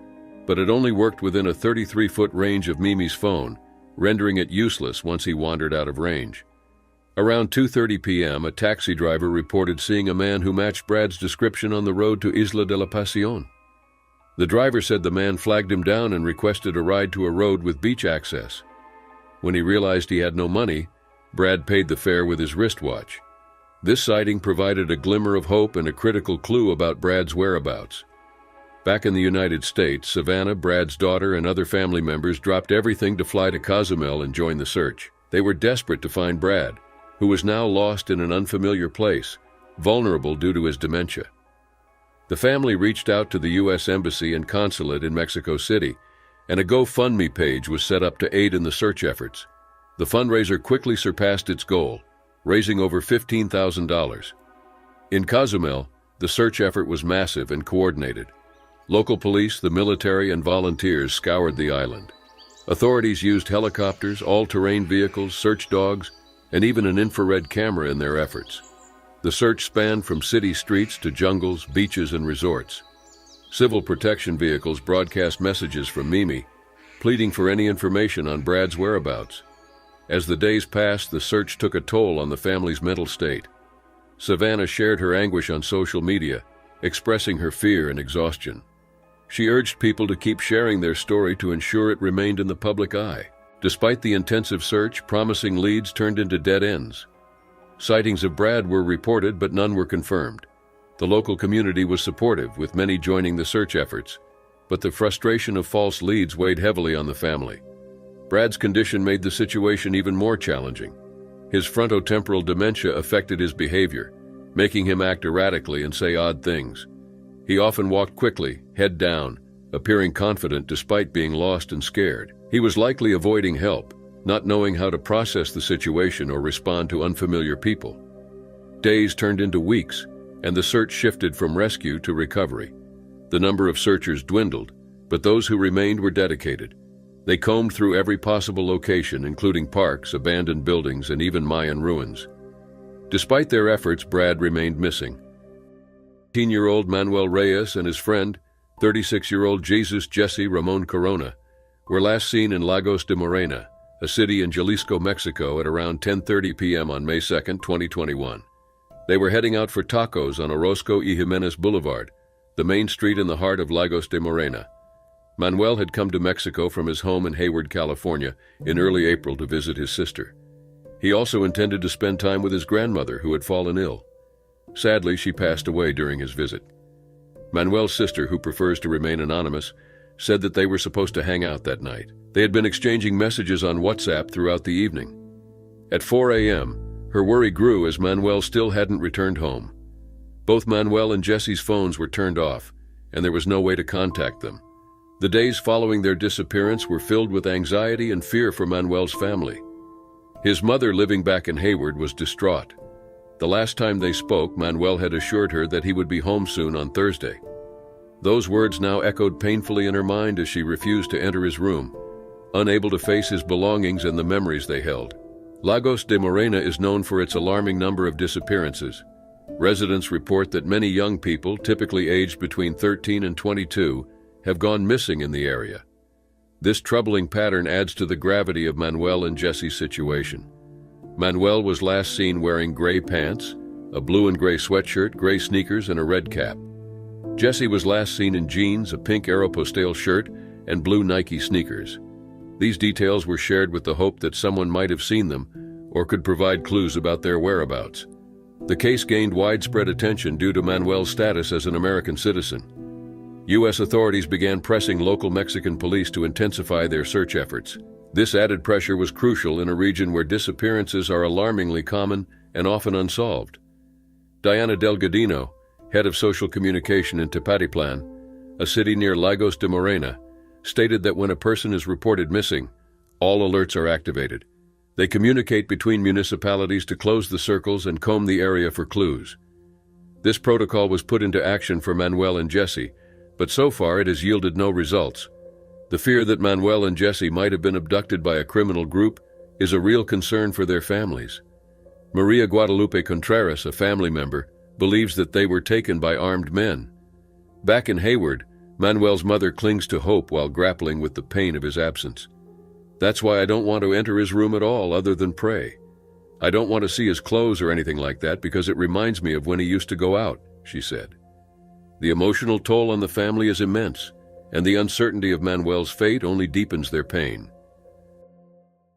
but it only worked within a 33-foot range of Mimi's phone, rendering it useless once he wandered out of range. Around 2:30 p.m., a taxi driver reported seeing a man who matched Brad's description on the road to Isla de la Pasión. The driver said the man flagged him down and requested a ride to a road with beach access. When he realized he had no money, Brad paid the fare with his wristwatch. This sighting provided a glimmer of hope and a critical clue about Brad's whereabouts. Back in the United States, Savannah, Brad's daughter, and other family members dropped everything to fly to Cozumel and join the search. They were desperate to find Brad, who was now lost in an unfamiliar place, vulnerable due to his dementia. The family reached out to the U.S. Embassy and Consulate in Mexico City, and a GoFundMe page was set up to aid in the search efforts. The fundraiser quickly surpassed its goal, raising over $15,000. In Cozumel, the search effort was massive and coordinated. Local police, the military, and volunteers scoured the island. Authorities used helicopters, all-terrain vehicles, search dogs, and even an infrared camera in their efforts. The search spanned from city streets to jungles, beaches, and resorts. Civil protection vehicles broadcast messages from Mimi, pleading for any information on Brad's whereabouts. As the days passed, the search took a toll on the family's mental state. Savannah shared her anguish on social media, expressing her fear and exhaustion. She urged people to keep sharing their story to ensure it remained in the public eye. Despite the intensive search, promising leads turned into dead ends. Sightings of Brad were reported, but none were confirmed. The local community was supportive, with many joining the search efforts, but the frustration of false leads weighed heavily on the family. Brad's condition made the situation even more challenging. His frontotemporal dementia affected his behavior, making him act erratically and say odd things. He often walked quickly, head down, appearing confident despite being lost and scared. He was likely avoiding help, not knowing how to process the situation or respond to unfamiliar people. Days turned into weeks, and the search shifted from rescue to recovery. The number of searchers dwindled, but those who remained were dedicated. They combed through every possible location, including parks, abandoned buildings, and even Mayan ruins. Despite their efforts, Brad remained missing. 18-year-old Manuel Reyes and his friend, 36-year-old Jesus Jesse Ramon Corona, were last seen in Lagos de Morena, a city in Jalisco, Mexico, at around 10:30 p.m. on May 2, 2021. They were heading out for tacos on Orozco y Jimenez Boulevard, the main street in the heart of Lagos de Morena. Manuel had come to Mexico from his home in Hayward, California, in early April to visit his sister. He also intended to spend time with his grandmother, who had fallen ill. Sadly, she passed away during his visit. Manuel's sister, who prefers to remain anonymous, said that they were supposed to hang out that night. They had been exchanging messages on WhatsApp throughout the evening. At 4 a.m., her worry grew as Manuel still hadn't returned home. Both Manuel and Jesse's phones were turned off, and there was no way to contact them. The days following their disappearance were filled with anxiety and fear for Manuel's family. His mother, living back in Hayward, was distraught. The last time they spoke, Manuel had assured her that he would be home soon on Thursday. Those words now echoed painfully in her mind as she refused to enter his room, unable to face his belongings and the memories they held. Lagos de Morena is known for its alarming number of disappearances. Residents report that many young people, typically aged between 13 and 22, have gone missing in the area. This troubling pattern adds to the gravity of Manuel and Jesse's situation. Manuel was last seen wearing gray pants, a blue and gray sweatshirt, gray sneakers, and a red cap. Jesse was last seen in jeans, a pink Aeropostale shirt, and blue Nike sneakers. These details were shared with the hope that someone might have seen them or could provide clues about their whereabouts. The case gained widespread attention due to Manuel's status as an American citizen. U.S. authorities began pressing local Mexican police to intensify their search efforts. This added pressure was crucial in a region where disappearances are alarmingly common and often unsolved. Diana Delgadino, head of social communication in Tepatiplan, a city near Lagos de Morena, stated that when a person is reported missing, all alerts are activated. They communicate between municipalities to close the circles and comb the area for clues. This protocol was put into action for Manuel and Jesse, but so far it has yielded no results. The fear that Manuel and Jesse might have been abducted by a criminal group is a real concern for their families. Maria Guadalupe Contreras, a family member, believes that they were taken by armed men. Back in Hayward, Manuel's mother clings to hope while grappling with the pain of his absence. "That's why I don't want to enter his room at all other than pray. I don't want to see his clothes or anything like that because it reminds me of when he used to go out," she said. The emotional toll on the family is immense, and the uncertainty of Manuel's fate only deepens their pain.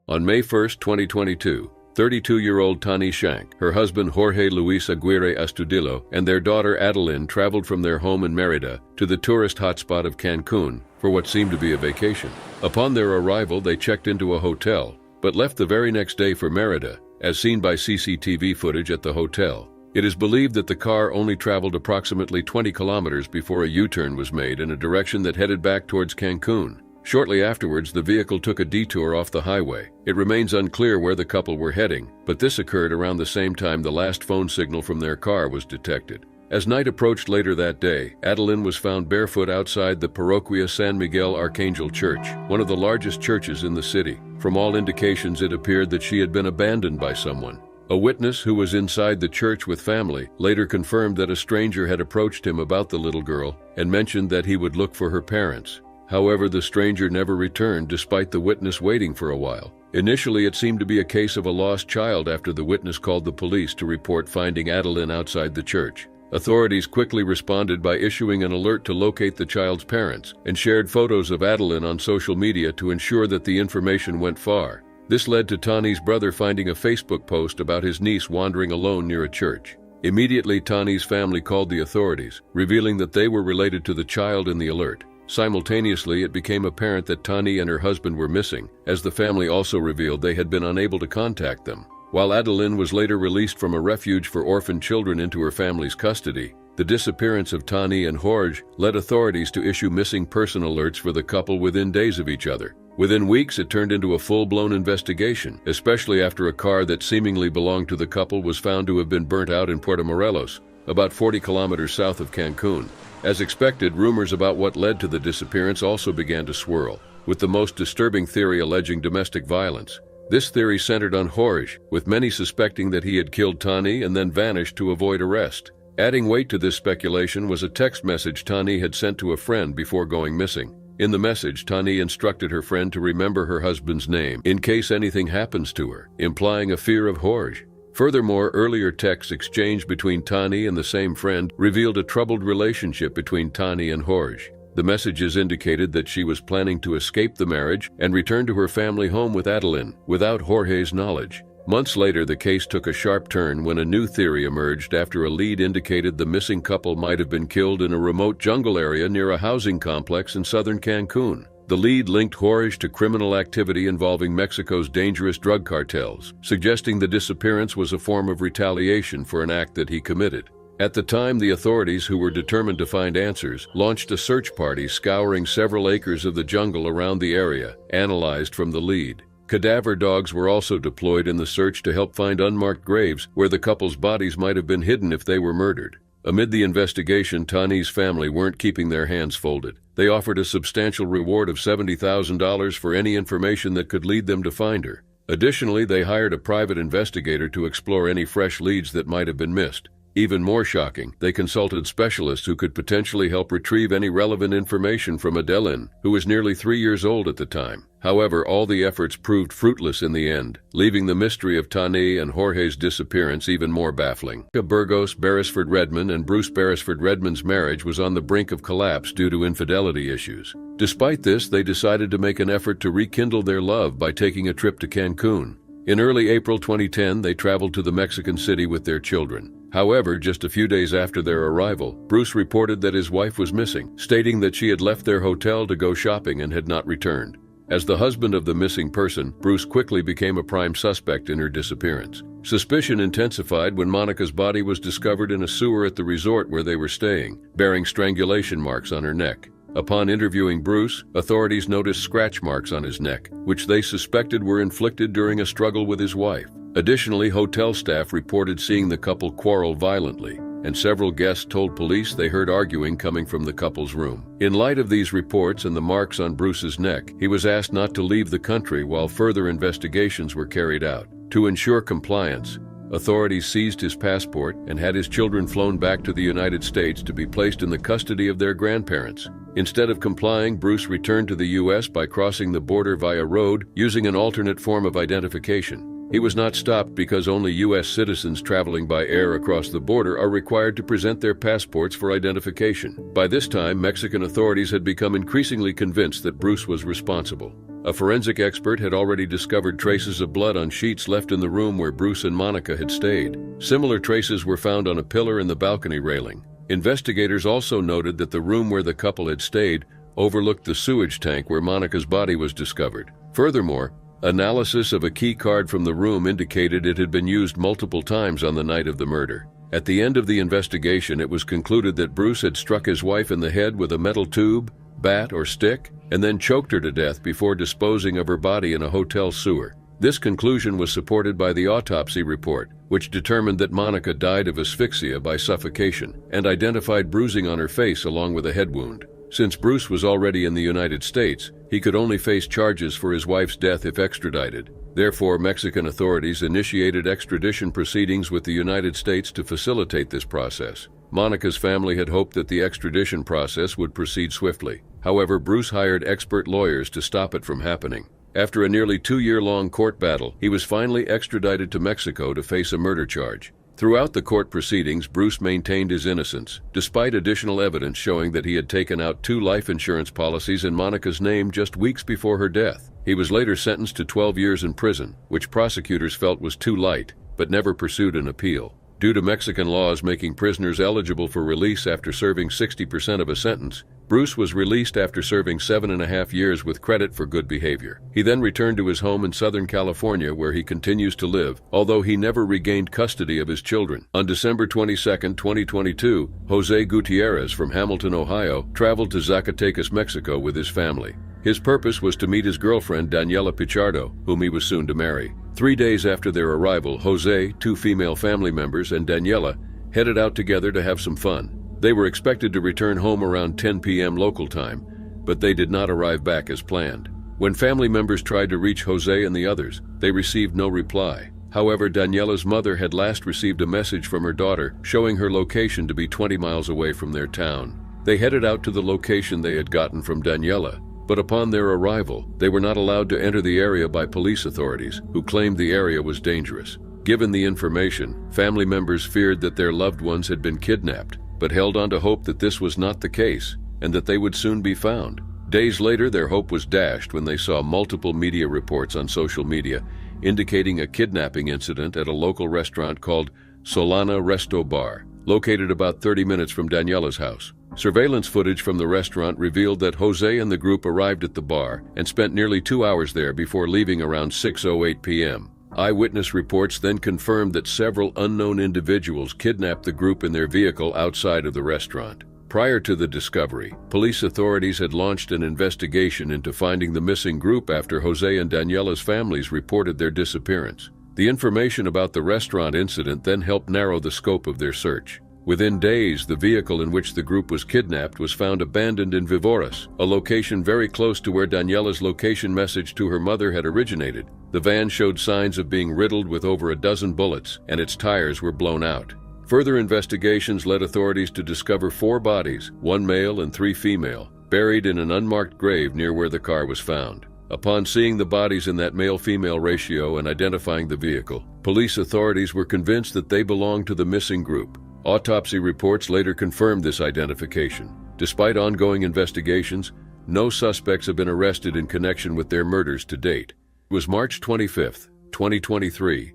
On May 1, 2022, 32-year-old Tani Shank, her husband Jorge Luis Aguirre Astudillo, and their daughter Adeline traveled from their home in Mérida to the tourist hotspot of Cancun for what seemed to be a vacation. Upon their arrival, they checked into a hotel, but left the very next day for Mérida, as seen by CCTV footage at the hotel. It is believed that the car only traveled approximately 20 kilometers before a U-turn was made in a direction that headed back towards Cancun. Shortly afterwards, the vehicle took a detour off the highway. It remains unclear where the couple were heading, but this occurred around the same time the last phone signal from their car was detected. As night approached later that day, Adeline was found barefoot outside the Parroquia San Miguel Archangel Church, one of the largest churches in the city. From all indications, it appeared that she had been abandoned by someone. A witness who was inside the church with family later confirmed that a stranger had approached him about the little girl and mentioned that he would look for her parents. However, the stranger never returned despite the witness waiting for a while. Initially, it seemed to be a case of a lost child after the witness called the police to report finding Adeline outside the church. Authorities quickly responded by issuing an alert to locate the child's parents and shared photos of Adeline on social media to ensure that the information went far. This led to Tani's brother finding a Facebook post about his niece wandering alone near a church. Immediately, Tani's family called the authorities, revealing that they were related to the child in the alert. Simultaneously, it became apparent that Tani and her husband were missing, as the family also revealed they had been unable to contact them. While Adeline was later released from a refuge for orphan children into her family's custody, the disappearance of Tani and Jorge led authorities to issue missing person alerts for the couple within days of each other. Within weeks, it turned into a full-blown investigation, especially after a car that seemingly belonged to the couple was found to have been burnt out in Puerto Morelos, about 40 kilometers south of Cancun. As expected, rumors about what led to the disappearance also began to swirl, with the most disturbing theory alleging domestic violence. This theory centered on Jorge, with many suspecting that he had killed Tani and then vanished to avoid arrest. Adding weight to this speculation was a text message Tani had sent to a friend before going missing. In the message, Tani instructed her friend to remember her husband's name in case anything happens to her, implying a fear of Jorge. Furthermore, earlier texts exchanged between Tani and the same friend revealed a troubled relationship between Tani and Jorge. The messages indicated that she was planning to escape the marriage and return to her family home with Adeline, without Jorge's knowledge. Months later, the case took a sharp turn when a new theory emerged after a lead indicated the missing couple might have been killed in a remote jungle area near a housing complex in southern Cancun. The lead linked Jorge to criminal activity involving Mexico's dangerous drug cartels, suggesting the disappearance was a form of retaliation for an act that he committed. At the time, the authorities, who were determined to find answers, launched a search party scouring several acres of the jungle around the area, analyzed from the lead. Cadaver dogs were also deployed in the search to help find unmarked graves where the couple's bodies might have been hidden if they were murdered. Amid the investigation, Tani's family weren't keeping their hands folded. They offered a substantial reward of $70,000 for any information that could lead them to find her. Additionally, they hired a private investigator to explore any fresh leads that might have been missed. Even more shocking, they consulted specialists who could potentially help retrieve any relevant information from Adeline, who was nearly 3 years old at the time. However, all the efforts proved fruitless in the end, leaving the mystery of Tani and Jorge's disappearance even more baffling. Burgos Beresford Redmond and Bruce Beresford Redmond's marriage was on the brink of collapse due to infidelity issues. Despite this, they decided to make an effort to rekindle their love by taking a trip to Cancun. In early April 2010, they traveled to the Mexican city with their children. However, just a few days after their arrival, Bruce reported that his wife was missing, stating that she had left their hotel to go shopping and had not returned. As the husband of the missing person, Bruce quickly became a prime suspect in her disappearance. Suspicion intensified when Monica's body was discovered in a sewer at the resort where they were staying, bearing strangulation marks on her neck. Upon interviewing Bruce, authorities noticed scratch marks on his neck, which they suspected were inflicted during a struggle with his wife. Additionally, hotel staff reported seeing the couple quarrel violently, and several guests told police they heard arguing coming from the couple's room. In light of these reports and the marks on Bruce's neck, he was asked not to leave the country while further investigations were carried out. To ensure compliance, authorities seized his passport and had his children flown back to the United States to be placed in the custody of their grandparents. Instead of complying, Bruce returned to the U.S. by crossing the border via road using an alternate form of identification. He was not stopped because only U.S. citizens traveling by air across the border are required to present their passports for identification. By this time, Mexican authorities had become increasingly convinced that Bruce was responsible. A forensic expert had already discovered traces of blood on sheets left in the room where Bruce and Monica had stayed. Similar traces were found on a pillar in the balcony railing. Investigators also noted that the room where the couple had stayed overlooked the sewage tank where Monica's body was discovered. Furthermore, analysis of a key card from the room indicated it had been used multiple times on the night of the murder. At the end of the investigation, it was concluded that Bruce had struck his wife in the head with a metal tube, bat, or stick, and then choked her to death before disposing of her body in a hotel sewer. This conclusion was supported by the autopsy report, which determined that Monica died of asphyxia by suffocation and identified bruising on her face along with a head wound. Since Bruce was already in the United States, he could only face charges for his wife's death if extradited. Therefore, Mexican authorities initiated extradition proceedings with the United States to facilitate this process. Monica's family had hoped that the extradition process would proceed swiftly. However, Bruce hired expert lawyers to stop it from happening. After a nearly 2-year-long court battle, he was finally extradited to Mexico to face a murder charge. Throughout the court proceedings, Bruce maintained his innocence, despite additional evidence showing that he had taken out 2 life insurance policies in Monica's name just weeks before her death. He was later sentenced to 12 years in prison, which prosecutors felt was too light, but never pursued an appeal. Due to Mexican laws making prisoners eligible for release after serving 60% of a sentence, Bruce was released after serving 7.5 years with credit for good behavior. He then returned to his home in Southern California, where he continues to live, although he never regained custody of his children. On December 22, 2022, Jose Gutierrez from Hamilton, Ohio, traveled to Zacatecas, Mexico with his family. His purpose was to meet his girlfriend, Daniela Pichardo, whom he was soon to marry. 3 days after their arrival, Jose, 2 female family members, and Daniela headed out together to have some fun. They were expected to return home around 10 p.m. local time, but they did not arrive back as planned. When family members tried to reach Jose and the others, they received no reply. However, Daniela's mother had last received a message from her daughter showing her location to be 20 miles away from their town. They headed out to the location they had gotten from Daniela, but upon their arrival, they were not allowed to enter the area by police authorities, who claimed the area was dangerous. Given the information, family members feared that their loved ones had been kidnapped, but held on to hope that this was not the case and that they would soon be found. Days later, their hope was dashed when they saw multiple media reports on social media indicating a kidnapping incident at a local restaurant called Solana Resto Bar, located about 30 minutes from Daniela's house. Surveillance footage from the restaurant revealed that Jose and the group arrived at the bar and spent nearly 2 hours there before leaving around 6:08 p.m. Eyewitness reports then confirmed that several unknown individuals kidnapped the group in their vehicle outside of the restaurant. Prior to the discovery, police authorities had launched an investigation into finding the missing group after Jose and Daniela's families reported their disappearance. The information about the restaurant incident then helped narrow the scope of their search. Within days, the vehicle in which the group was kidnapped was found abandoned in Vivoras, a location very close to where Daniela's location message to her mother had originated. The van showed signs of being riddled with over a dozen bullets, and its tires were blown out. Further investigations led authorities to discover 4 bodies, 1 male and 3 female, buried in an unmarked grave near where the car was found. Upon seeing the bodies in that male-female ratio and identifying the vehicle, police authorities were convinced that they belonged to the missing group. Autopsy reports later confirmed this identification. Despite ongoing investigations, no suspects have been arrested in connection with their murders to date. It was March 25, 2023,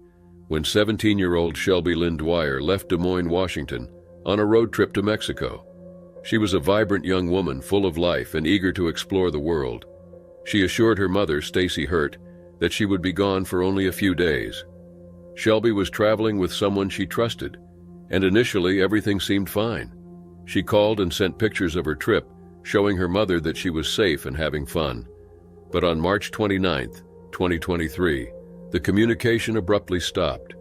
when 17-year-old Shelby Lynn Dwyer left Des Moines, Washington, on a road trip to Mexico. She was a vibrant young woman full of life and eager to explore the world. She assured her mother, Stacy Hurt, that she would be gone for only a few days. Shelby was traveling with someone she trusted, and initially everything seemed fine. She called and sent pictures of her trip, showing her mother that she was safe and having fun. But on March 29, 2023, the communication abruptly stopped.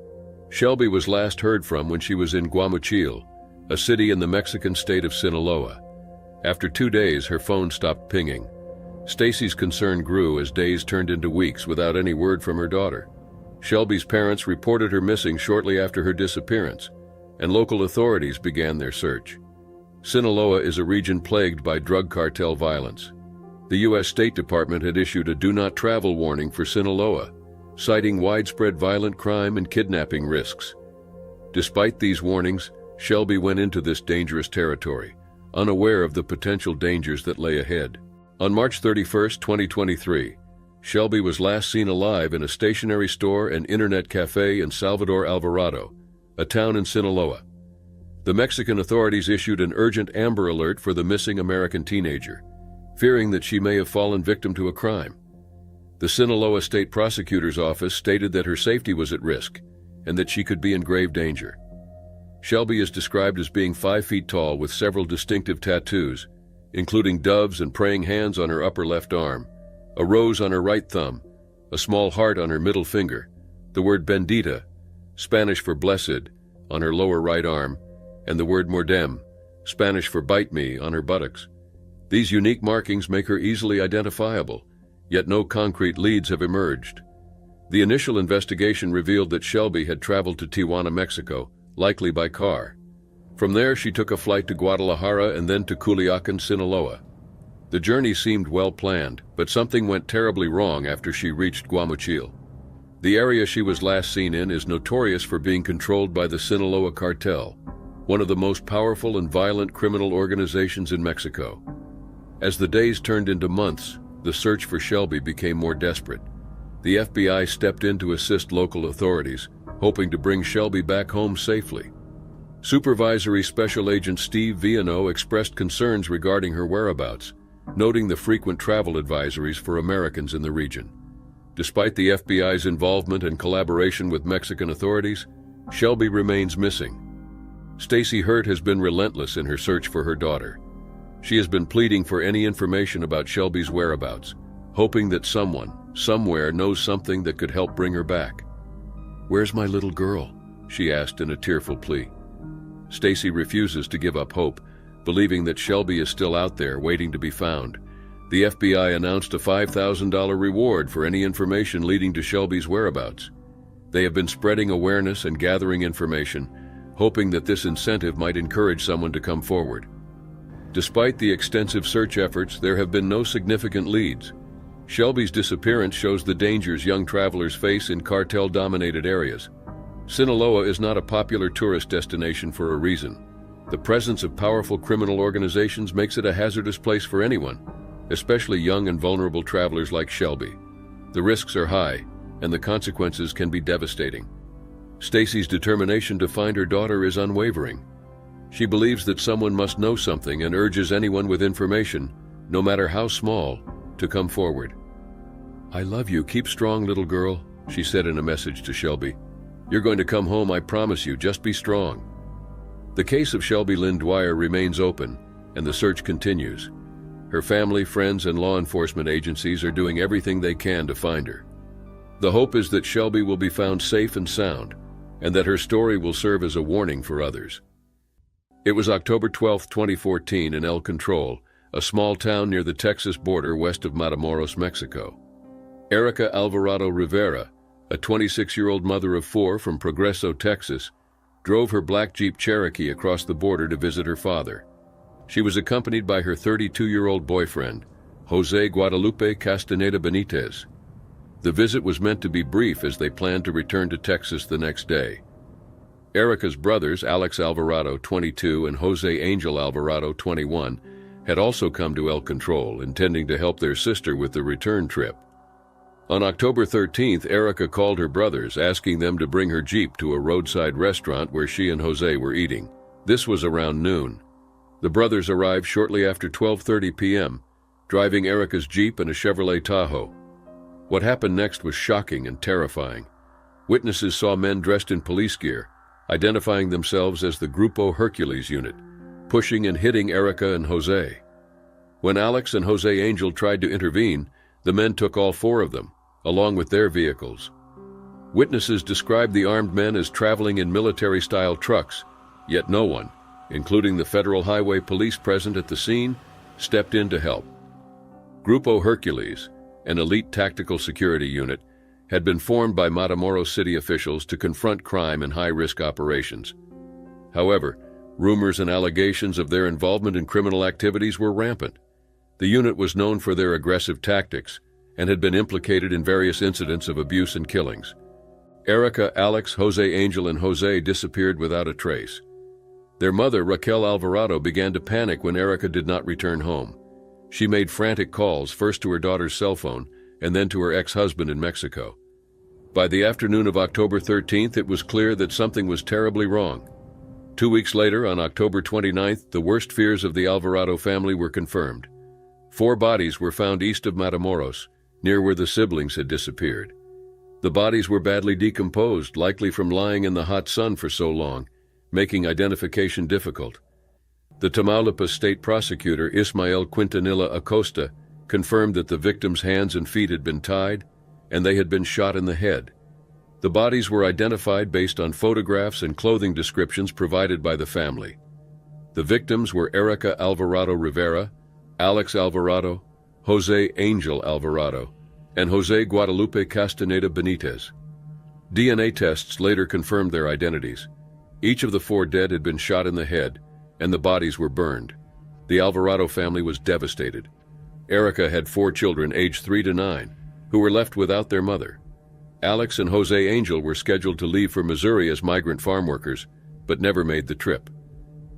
Shelby was last heard from when she was in Guamuchil, a city in the Mexican state of Sinaloa. After 2 days, her phone stopped pinging. Stacy's concern grew as days turned into weeks without any word from her daughter. Shelby's parents reported her missing shortly after her disappearance, and local authorities began their search. Sinaloa is a region plagued by drug cartel violence. The U.S. State Department had issued a do not travel warning for Sinaloa, citing widespread violent crime and kidnapping risks. Despite these warnings, Shelby went into this dangerous territory, unaware of the potential dangers that lay ahead. On March 31, 2023, Shelby was last seen alive in a stationery store and internet cafe in Salvador Alvarado, a town in Sinaloa. The Mexican authorities issued an urgent Amber Alert for the missing American teenager, fearing that she may have fallen victim to a crime. The Sinaloa State Prosecutor's Office stated that her safety was at risk and that she could be in grave danger. Shelby is described as being 5 feet tall with several distinctive tattoos, including doves and praying hands on her upper left arm, a rose on her right thumb, a small heart on her middle finger, the word bendita, Spanish for blessed, on her lower right arm, and the word mordem, Spanish for bite me, on her buttocks. These unique markings make her easily identifiable, yet no concrete leads have emerged. The initial investigation revealed that Shelby had traveled to Tijuana, Mexico, likely by car. From there, she took a flight to Guadalajara and then to Culiacan, Sinaloa. The journey seemed well planned, but something went terribly wrong after she reached Guamuchil. The area she was last seen in is notorious for being controlled by the Sinaloa cartel, one of the most powerful and violent criminal organizations in Mexico. As the days turned into months, the search for Shelby became more desperate. The FBI stepped in to assist local authorities, hoping to bring Shelby back home safely. Supervisory Special Agent Steve Viano expressed concerns regarding her whereabouts, noting the frequent travel advisories for Americans in the region. Despite the FBI's involvement and collaboration with Mexican authorities, Shelby remains missing. Stacy Hurt has been relentless in her search for her daughter. She has been pleading for any information about Shelby's whereabouts, hoping that someone, somewhere, knows something that could help bring her back. "Where's my little girl?" she asked in a tearful plea. Stacy refuses to give up hope, believing that Shelby is still out there waiting to be found. The FBI announced a $5,000 reward for any information leading to Shelby's whereabouts. They have been spreading awareness and gathering information, hoping that this incentive might encourage someone to come forward. Despite the extensive search efforts, there have been no significant leads. Shelby's disappearance shows the dangers young travelers face in cartel-dominated areas. Sinaloa is not a popular tourist destination for a reason. The presence of powerful criminal organizations makes it a hazardous place for anyone, especially young and vulnerable travelers like Shelby. The risks are high, and the consequences can be devastating. Stacy's determination to find her daughter is unwavering. She believes that someone must know something and urges anyone with information, no matter how small, to come forward. "I love you. Keep strong, little girl," she said in a message to Shelby. "You're going to come home, I promise you. Just be strong." The case of Shelby Lynn Dwyer remains open, and the search continues. Her family, friends, and law enforcement agencies are doing everything they can to find her. The hope is that Shelby will be found safe and sound, and that her story will serve as a warning for others. It was October 12, 2014, in El Control, a small town near the Texas border west of Matamoros, Mexico. Erica Alvarado Rivera, a 26-year-old mother of 4 from Progreso, Texas, drove her black Jeep Cherokee across the border to visit her father. She was accompanied by her 32-year-old boyfriend, Jose Guadalupe Castaneda Benitez. The visit was meant to be brief as they planned to return to Texas the next day. Erica's brothers, Alex Alvarado, 22, and Jose Angel Alvarado, 21, had also come to El Control, intending to help their sister with the return trip. On October 13th, Erica called her brothers, asking them to bring her Jeep to a roadside restaurant where she and Jose were eating. This was around noon. The brothers arrived shortly after 12:30 p.m., driving Erica's Jeep and a Chevrolet Tahoe. What happened next was shocking and terrifying. Witnesses saw men dressed in police gear, identifying themselves as the Grupo Hercules unit, pushing and hitting Erica and Jose. When Alex and Jose Angel tried to intervene, the men took all 4 of them, along with their vehicles. Witnesses described the armed men as traveling in military-style trucks, yet no one, including the Federal Highway Police present at the scene, stepped in to help. Grupo Hercules, an elite tactical security unit, had been formed by Matamoros city officials to confront crime and high-risk operations. However, rumors and allegations of their involvement in criminal activities were rampant. The unit was known for their aggressive tactics and had been implicated in various incidents of abuse and killings. Erica, Alex, Jose Angel, and Jose disappeared without a trace. Their mother, Raquel Alvarado, began to panic when Erica did not return home. She made frantic calls, first to her daughter's cell phone and then to her ex-husband in Mexico. By the afternoon of October 13th, it was clear that something was terribly wrong. 2 weeks later, on October 29th, the worst fears of the Alvarado family were confirmed. 4 bodies were found east of Matamoros, near where the siblings had disappeared. The bodies were badly decomposed, likely from lying in the hot sun for so long, making identification difficult. The Tamaulipas state prosecutor, Ismael Quintanilla Acosta, confirmed that the victims' hands and feet had been tied, and they had been shot in the head. The bodies were identified based on photographs and clothing descriptions provided by the family. The victims were Erica Alvarado Rivera, Alex Alvarado, Jose Angel Alvarado, and Jose Guadalupe Castaneda Benitez. DNA tests later confirmed their identities. Each of the 4 dead had been shot in the head, and the bodies were burned. The Alvarado family was devastated. Erica had 4 children aged 3 to 9, who were left without their mother. Alex and Jose Angel were scheduled to leave for Missouri as migrant farm workers, but never made the trip.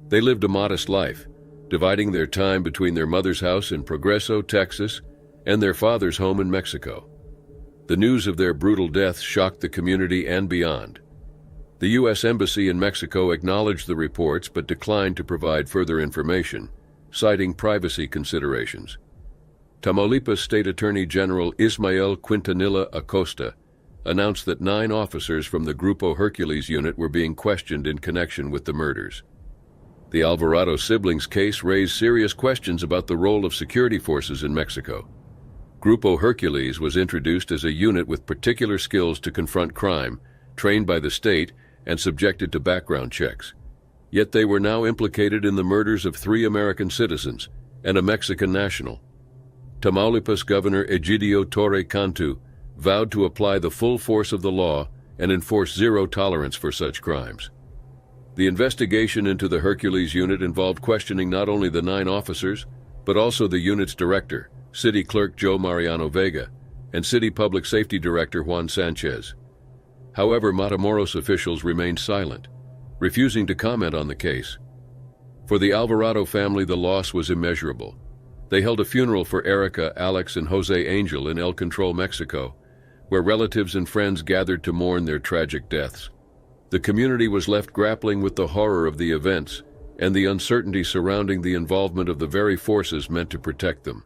They lived a modest life, dividing their time between their mother's house in Progreso, Texas, and their father's home in Mexico. The news of their brutal deaths shocked the community and beyond. The U.S. Embassy in Mexico acknowledged the reports but declined to provide further information, citing privacy considerations. Tamaulipas State Attorney General Ismael Quintanilla Acosta announced that 9 officers from the Grupo Hercules unit were being questioned in connection with the murders. The Alvarado siblings' case raised serious questions about the role of security forces in Mexico. Grupo Hercules was introduced as a unit with particular skills to confront crime, trained by the state and subjected to background checks. Yet they were now implicated in the murders of 3 American citizens and a Mexican national. Tamaulipas Governor Egidio Torre Cantu vowed to apply the full force of the law and enforce zero tolerance for such crimes. The investigation into the Hercules unit involved questioning not only the 9 officers, but also the unit's director, City Clerk Joe Mariano Vega, and City Public Safety Director Juan Sanchez. However, Matamoros officials remained silent, refusing to comment on the case. For the Alvarado family, the loss was immeasurable. They held a funeral for Erica, Alex, and Jose Angel in El Control, Mexico, where relatives and friends gathered to mourn their tragic deaths. The community was left grappling with the horror of the events and the uncertainty surrounding the involvement of the very forces meant to protect them.